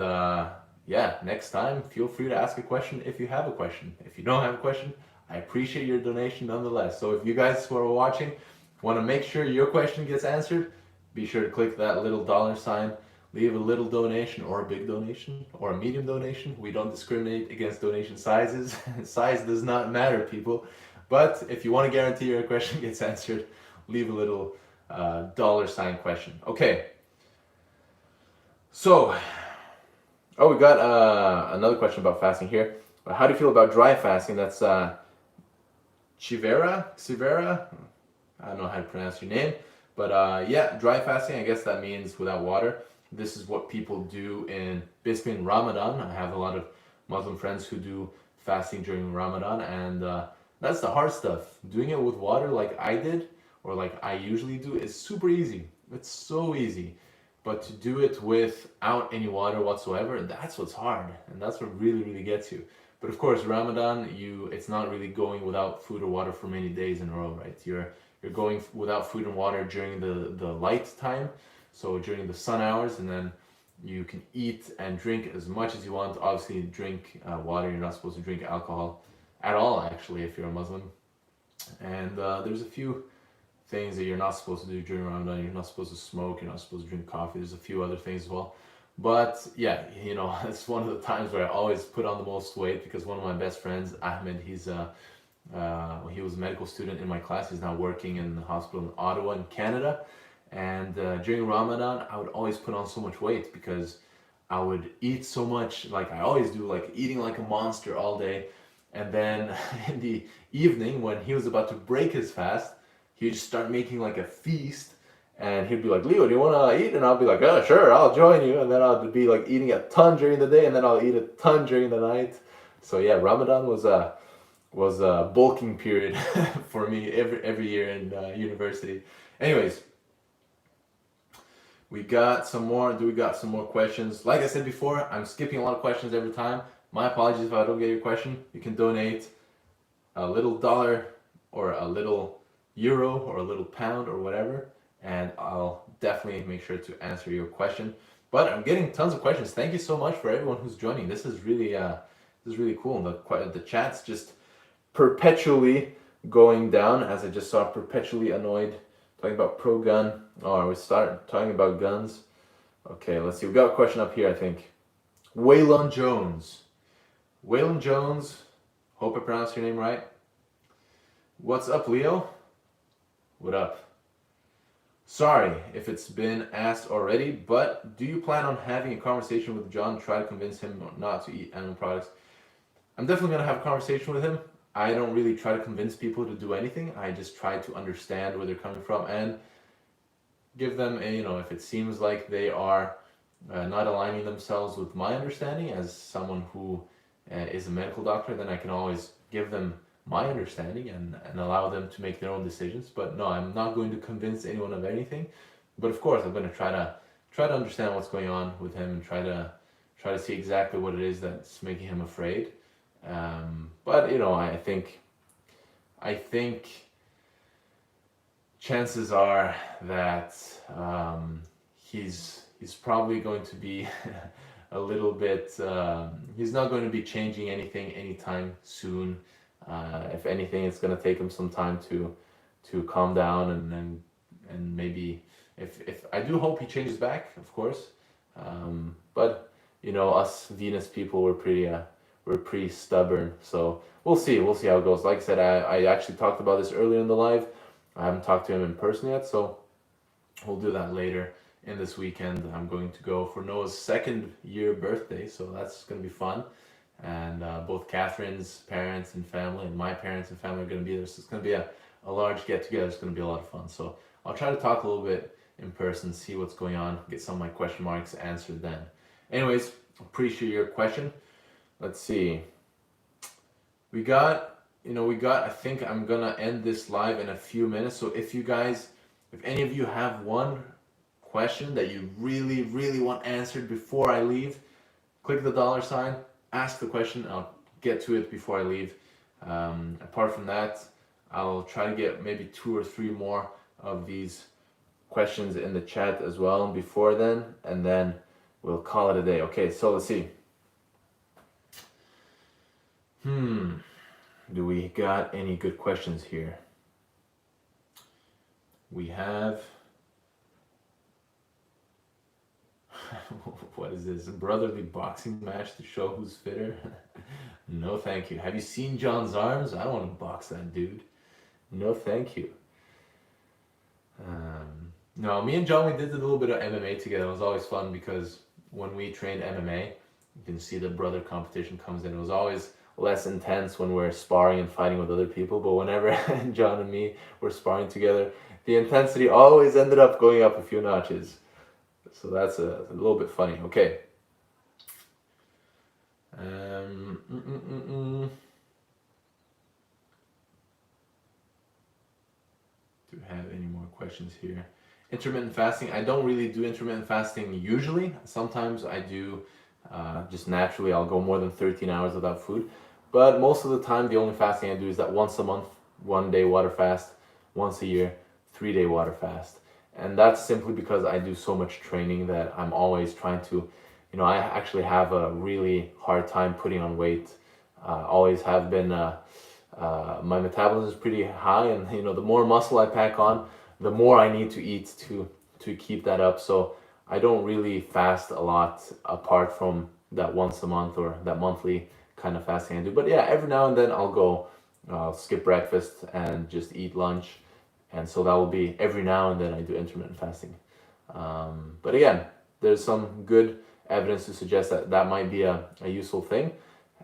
yeah, next time, feel free to ask a question if you have a question. If you don't have a question, I appreciate your donation nonetheless. So if you guys who are watching want to make sure your question gets answered, be sure to click that little $sign, leave a little donation or a big donation or a medium donation. We don't discriminate against donation sizes. Size does not matter, people. But if you want to guarantee your question gets answered, leave a little $sign question. Okay. So, we got another question about fasting here. How do you feel about dry fasting? That's Chivera? I don't know how to pronounce your name. But yeah, dry fasting, I guess that means without water. This is what people do basically in Ramadan. I have a lot of Muslim friends who do fasting during Ramadan, and that's the hard stuff. Doing it with water like I did, or like I usually do, is super easy. It's so easy. But to do it without any water whatsoever, that's what's hard. And that's what really gets you. But of course, Ramadan, it's not really going without food or water for many days in a row, right? You're going without food and water during the light time, so during the sun hours, and then you can eat and drink as much as you want. Obviously, drink water. You're not supposed to drink alcohol at all, actually, if you're a Muslim. And there's a few things that you're not supposed to do during Ramadan. You're not supposed to smoke. You're not supposed to drink coffee. There's a few other things as well. But yeah, it's one of the times where I always put on the most weight because one of my best friends, Ahmed, he was a medical student in my class. He's now working in the hospital in Ottawa in Canada. And during Ramadan, I would always put on so much weight because I would eat so much, like I always do, like eating like a monster all day. And then in the evening, when he was about to break his fast, he'd just start making like a feast. And he'd be like, Leo, do you want to eat? And I'll be like, oh, sure, I'll join you. And then I'll be like eating a ton during the day, and then I'll eat a ton during the night. So yeah, Ramadan was a bulking period for me every year in university. Anyways, we got some more. We got some more questions? Like I said before, I'm skipping a lot of questions every time. My apologies if I don't get your question. You can donate a little dollar or a little euro or a little pound or whatever, and I'll definitely make sure to answer your question. But I'm getting tons of questions. Thank you so much for everyone who's joining. This is really cool. The chat's just perpetually going down, as I just saw Perpetually Annoyed talking about pro gun. Oh, we start talking about guns. Okay, let's see. We got a question up here, I think. Waylon Jones. Waylon Jones, hope I pronounced your name right. What's up, Leo? What up? Sorry if it's been asked already, but do you plan on having a conversation with John, try to convince him not to eat animal products? I'm definitely going to have a conversation with him. I don't really try to convince people to do anything. I just try to understand where they're coming from and give them if it seems like they are not aligning themselves with my understanding as someone who is a medical doctor, then I can always give them my understanding and allow them to make their own decisions. But no, I'm not going to convince anyone of anything. But of course, I'm going to try to understand what's going on with him and try to see exactly what it is that's making him afraid. But I think chances are that he's probably going to be a little bit. He's not going to be changing anything anytime soon. If anything, it's going to take him some time to calm down and maybe if I do hope he changes back, of course. But us Venus people, we're pretty stubborn, so we'll see how it goes. Like I said, I actually talked about this earlier in the live. I haven't talked to him in person yet, so we'll do that later in this weekend. I'm going to go for Noah's second year birthday, so that's going to be fun. And both Catherine's parents and family and my parents and family are going to be there, so it's going to be a large get together. It's going to be a lot of fun, so I'll try to talk a little bit in person, see what's going on, get some of my question marks answered then. Anyways, appreciate your question. Let's see. We got, I think I'm gonna end this live in a few minutes. So if any of you have one question that you really, really want answered before I leave, click the $, ask the question, I'll get to it before I leave. Apart from that, I'll try to get maybe 2 or 3 more of these questions in the chat as well before then, and then we'll call it a day. Okay, so let's see. Do we got any good questions here? We have what is this? A brotherly boxing match to show who's fitter? No, thank you. Have you seen John's arms? I don't want to box that dude. No, thank you. No, me and John, we did a little bit of MMA together. It was always fun because when we trained MMA, you can see the brother competition comes in. It was always less intense when we're sparring and fighting with other people, but whenever John and me were sparring together, the intensity always ended up going up a few notches. So that's a little bit funny. Okay. Do we have any more questions here? Intermittent fasting. I don't really do intermittent fasting usually. Sometimes I do just naturally. I'll go more than 13 hours without food. But most of the time, the only fasting I do is that once a month, 1 day water fast, once a year, 3 day water fast. And that's simply because I do so much training that I'm always trying to, I actually have a really hard time putting on weight. Always have been, my metabolism is pretty high, and the more muscle I pack on, the more I need to eat to keep that up. So I don't really fast a lot apart from that once a month or that monthly kind of fasting I do. But yeah, every now and then I'll skip breakfast and just eat lunch. And so that will be every now and then I do intermittent fasting. But again, there's some good evidence to suggest that that might be a useful thing,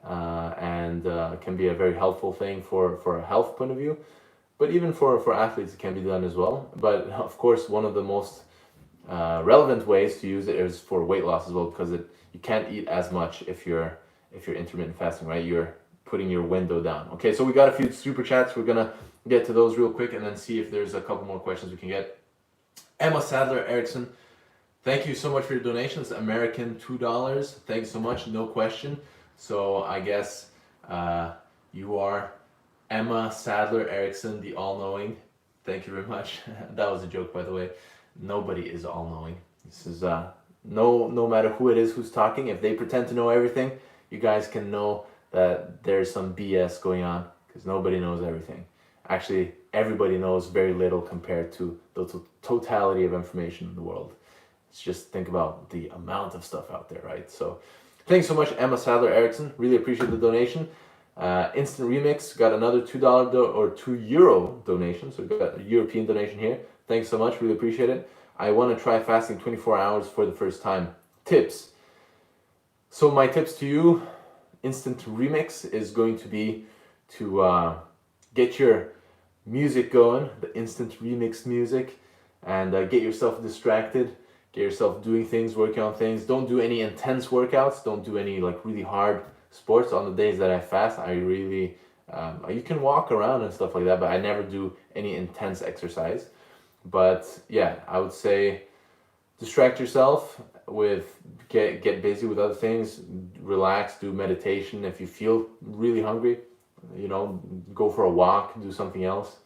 and can be a very helpful thing for a health point of view. But even for athletes, it can be done as well. But of course, one of the most relevant ways to use it is for weight loss as well, because you can't eat as much if you're intermittent fasting, right? You're putting your window down. Okay, so we got a few super chats. We're gonna get to those real quick and then see if there's a couple more questions we can get. Emma Sadler Erickson, thank you so much for your donations. American $2. Thank you so much. No question. So I guess you are Emma Sadler Erickson, the all-knowing. Thank you very much. That was a joke, by the way. Nobody is all-knowing. This is no matter who it is who's talking. If they pretend to know everything, you guys can know that there's some BS going on, because nobody knows everything. Actually, everybody knows very little compared to the totality of information in the world. Let's just think about the amount of stuff out there, right? So thanks so much, Emma Sadler Erickson. Really appreciate the donation. Instant Remix got another $2 or €2 donation. So we got a European donation here. Thanks so much. Really appreciate it. I want to try fasting 24 hours for the first time. Tips. So my tips to you, Instant Remix, is going to be to get your music going, the Instant Remix music, and get yourself distracted, get yourself doing things, working on things. Don't do any intense workouts. Don't do any like really hard sports. On the days that I fast, I really, you can walk around and stuff like that, but I never do any intense exercise. But yeah, I would say distract yourself with, get busy with other things, relax, do meditation. If you feel really hungry, go for a walk, do something else,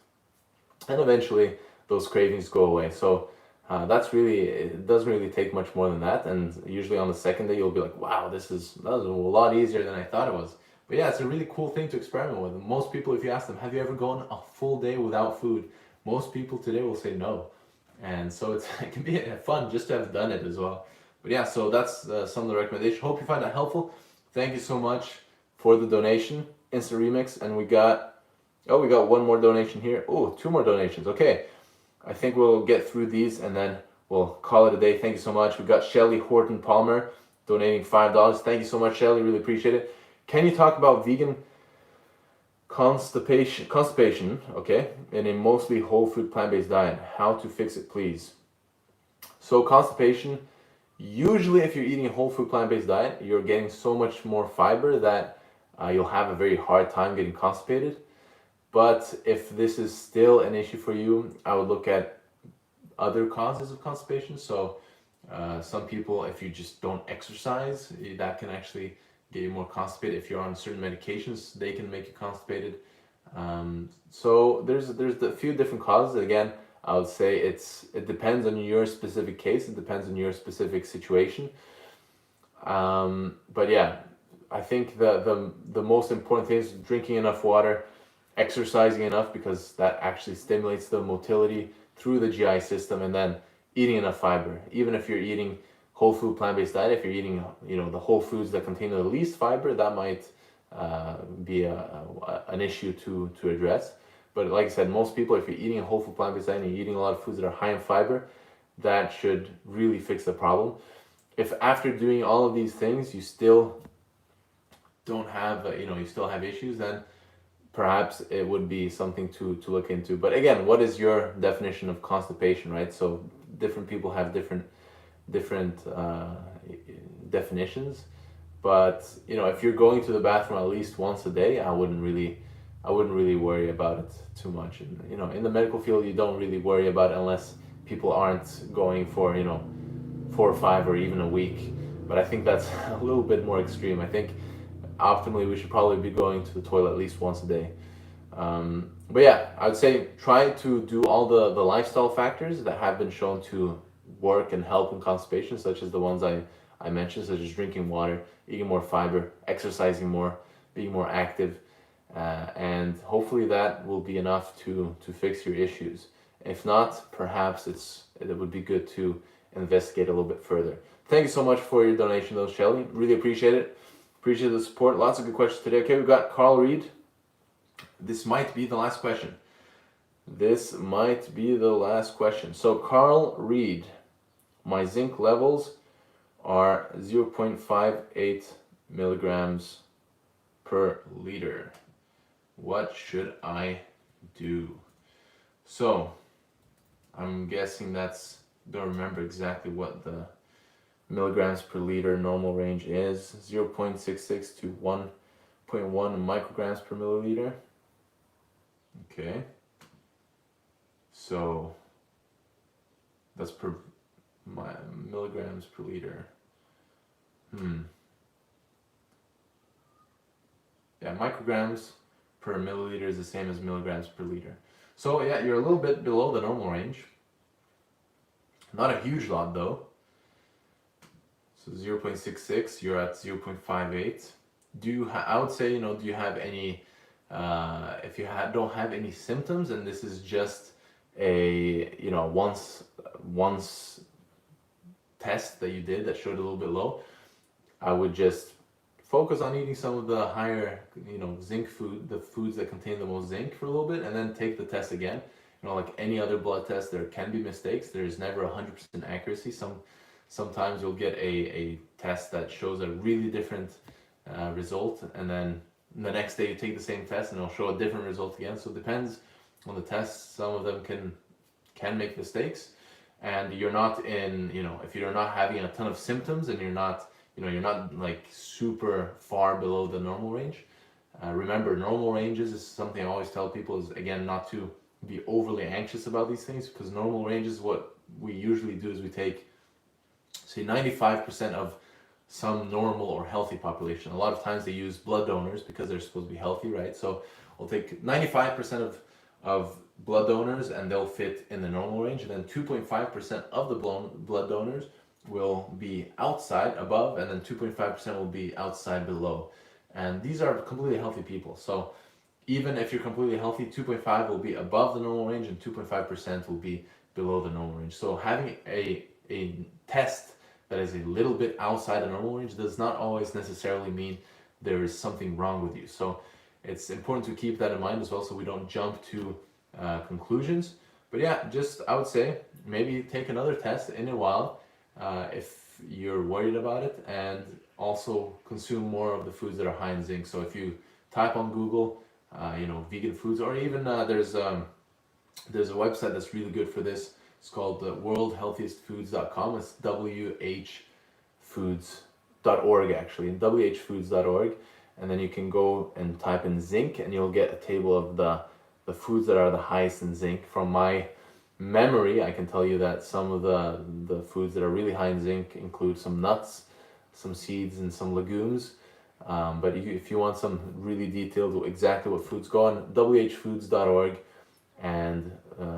and eventually those cravings go away. So it doesn't really take much more than that. And usually on the second day, you'll be like, wow, that was a lot easier than I thought it was. But yeah, it's a really cool thing to experiment with. Most people, if you ask them, have you ever gone a full day without food? Most people today will say no. And so it can be fun just to have done it as well. But yeah, so that's some of the recommendations. Hope you find that helpful. Thank you so much for the donation, Instant Remix. And we got one more donation here. Oh, 2 more donations. Okay, I think we'll get through these and then we'll call it a day. Thank you so much. We got Shelly Horton Palmer donating $5. Thank you so much, Shelly. Really appreciate it. Can you talk about vegan constipation, okay, in a mostly whole food plant-based diet? How to fix it, please? So constipation, usually if you're eating a whole food plant-based diet, you're getting so much more fiber that you'll have a very hard time getting constipated. But if this is still an issue for you, I would look at other causes of constipation. So some people, if you just don't exercise, that can actually get you more constipated. If you're on certain medications, they can make you constipated. So there's a few different causes. Again, I would say it depends on your specific case. It depends on your specific situation. But yeah, I think the most important thing is drinking enough water, exercising enough, because that actually stimulates the motility through the GI system, and then eating enough fiber. Even if you're eating whole food plant-based diet, if you're eating the whole foods that contain the least fiber, that might be an issue to address. But like I said, most people, if you're eating a whole food plant-based diet and you're eating a lot of foods that are high in fiber, that should really fix the problem. If after doing all of these things you still don't have you still have issues, then perhaps it would be something to look into. But again, what is your definition of constipation, right? So different people have different definitions. But if you're going to the bathroom at least once a day, I wouldn't really worry about it too much. And in the medical field, you don't really worry about it unless people aren't going for 4 or 5 or even a week. But I think that's a little bit more extreme. I think optimally we should probably be going to the toilet at least once a day. But yeah, I would say try to do all the lifestyle factors that have been shown to work and help in constipation, such as the ones I mentioned, such as drinking water, eating more fiber, exercising more, being more active, and hopefully that will be enough to fix your issues. If not, perhaps it would be good to investigate a little bit further. Thank you so much for your donation, though, Shelly. Really appreciate it. Appreciate the support. Lots of good questions today. Okay, we've got Carl Reed. This might be the last question. This might be the last question. So Carl Reed, my zinc levels are 0.58 milligrams per liter. What should I do? So I'm guessing don't remember exactly what the milligrams per liter normal range is. 0.66 to 1.1 micrograms per milliliter. Okay, so that's per milligrams per liter. Yeah, micrograms per milliliter is the same as milligrams per liter. So yeah, you're a little bit below the normal range. Not a huge lot though. So 0.66, you're at 0.58. I would say, do you have any, if you don't have any symptoms and this is just a, once test that you did that showed a little bit low, I would just focus on eating some of the higher, zinc food, the foods that contain the most zinc for a little bit, and then take the test again. Like any other blood test, there can be mistakes. There's never 100% accuracy. Sometimes you'll get a test that shows a really different result, and then the next day you take the same test and it'll show a different result again. So it depends on the tests. Some of them can make mistakes, and you're not in, if you're not having a ton of symptoms and you're not like super far below the normal range. Remember, normal ranges is something I always tell people is, again, not to be overly anxious about these things, because normal ranges, what we usually do is we take, say, 95% of some normal or healthy population. A lot of times they use blood donors because they're supposed to be healthy, right? So we'll take 95% of blood donors and they'll fit in the normal range, and then 2.5% of the blood donors will be outside above, and then 2.5% will be outside below. And these are completely healthy people. So even if you're completely healthy, 2.5 will be above the normal range and 2.5% will be below the normal range. So having a test that is a little bit outside the normal range does not always necessarily mean there is something wrong with you. So it's important to keep that in mind as well, so we don't jump to conclusions. But yeah, just I would say maybe take another test in a while if you're worried about it, and also consume more of the foods that are high in zinc. So if you type on Google, vegan foods, or even there's a website that's really good for this. It's called worldhealthiestfoods.com. It's whfoods.org actually, whfoods.org, and then you can go and type in zinc, and you'll get a table of the foods that are the highest in zinc. From my memory, I can tell you that some of the foods that are really high in zinc include some nuts, some seeds, and some legumes. But if you want some really detailed, exactly what foods, go on whfoods.org and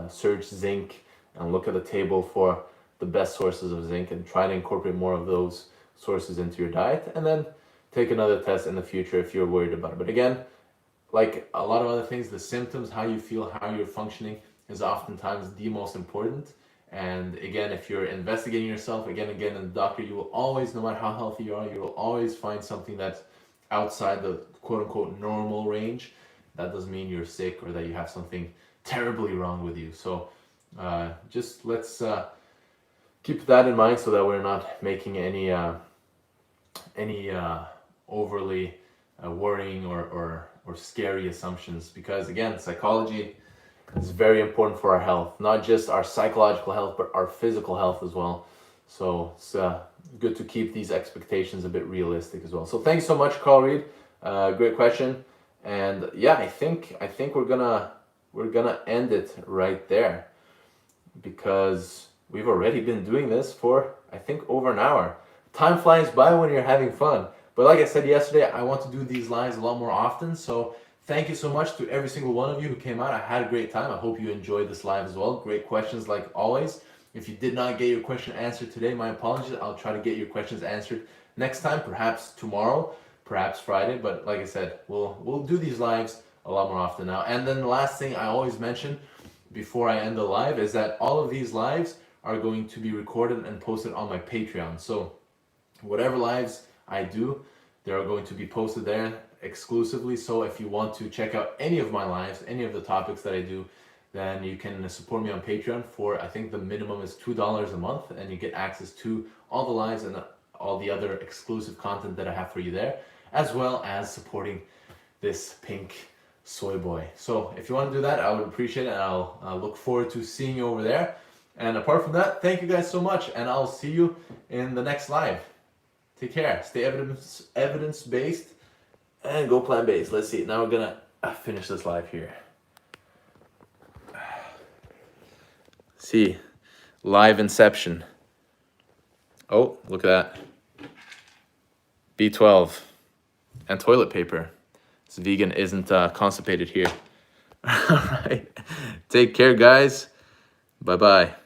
search zinc and look at the table for the best sources of zinc, and try to incorporate more of those sources into your diet, and then take another test in the future if you're worried about it. But again, like a lot of other things, the symptoms, how you feel, how you're functioning is oftentimes the most important. And again, if you're investigating yourself again and the doctor, you will always, no matter how healthy you are, you will always find something that's outside the quote-unquote normal range. That doesn't mean you're sick or that you have something terribly wrong with you. So just let's keep that in mind, so that we're not making any overly worrying or scary assumptions, because again, psychology is very important for our health, not just our psychological health, but our physical health as well. So it's good to keep these expectations a bit realistic as well. So thanks so much, Carl Reed. Great question. And yeah, I think we're gonna end it right there, because we've already been doing this for, I think, over an hour. Time flies by when you're having fun. But like I said yesterday, I want to do these lives a lot more often. So thank you so much to every single one of you who came out. I had a great time. I hope you enjoyed this live as well. Great questions like always. If you did not get your question answered today, my apologies. I'll try to get your questions answered next time, perhaps tomorrow, perhaps Friday. But like I said, we'll do these lives a lot more often now. And then the last thing I always mention before I end the live is that all of these lives are going to be recorded and posted on my Patreon. So whatever lives I do, they are going to be posted there exclusively. So if you want to check out any of my lives, any of the topics that I do, then you can support me on Patreon for, I think the minimum is $2 a month, and you get access to all the lives and all the other exclusive content that I have for you there, as well as supporting this pink soy boy. So if you want to do that, I would appreciate it, and I'll look forward to seeing you over there. And apart from that, thank you guys so much, and I'll see you in the next live. Take care, stay evidence-based, and go plant-based. Let's see, now we're gonna finish this live here. See, live inception. Oh, look at that. B12 and toilet paper. This vegan isn't constipated here. All right, take care, guys. Bye-bye.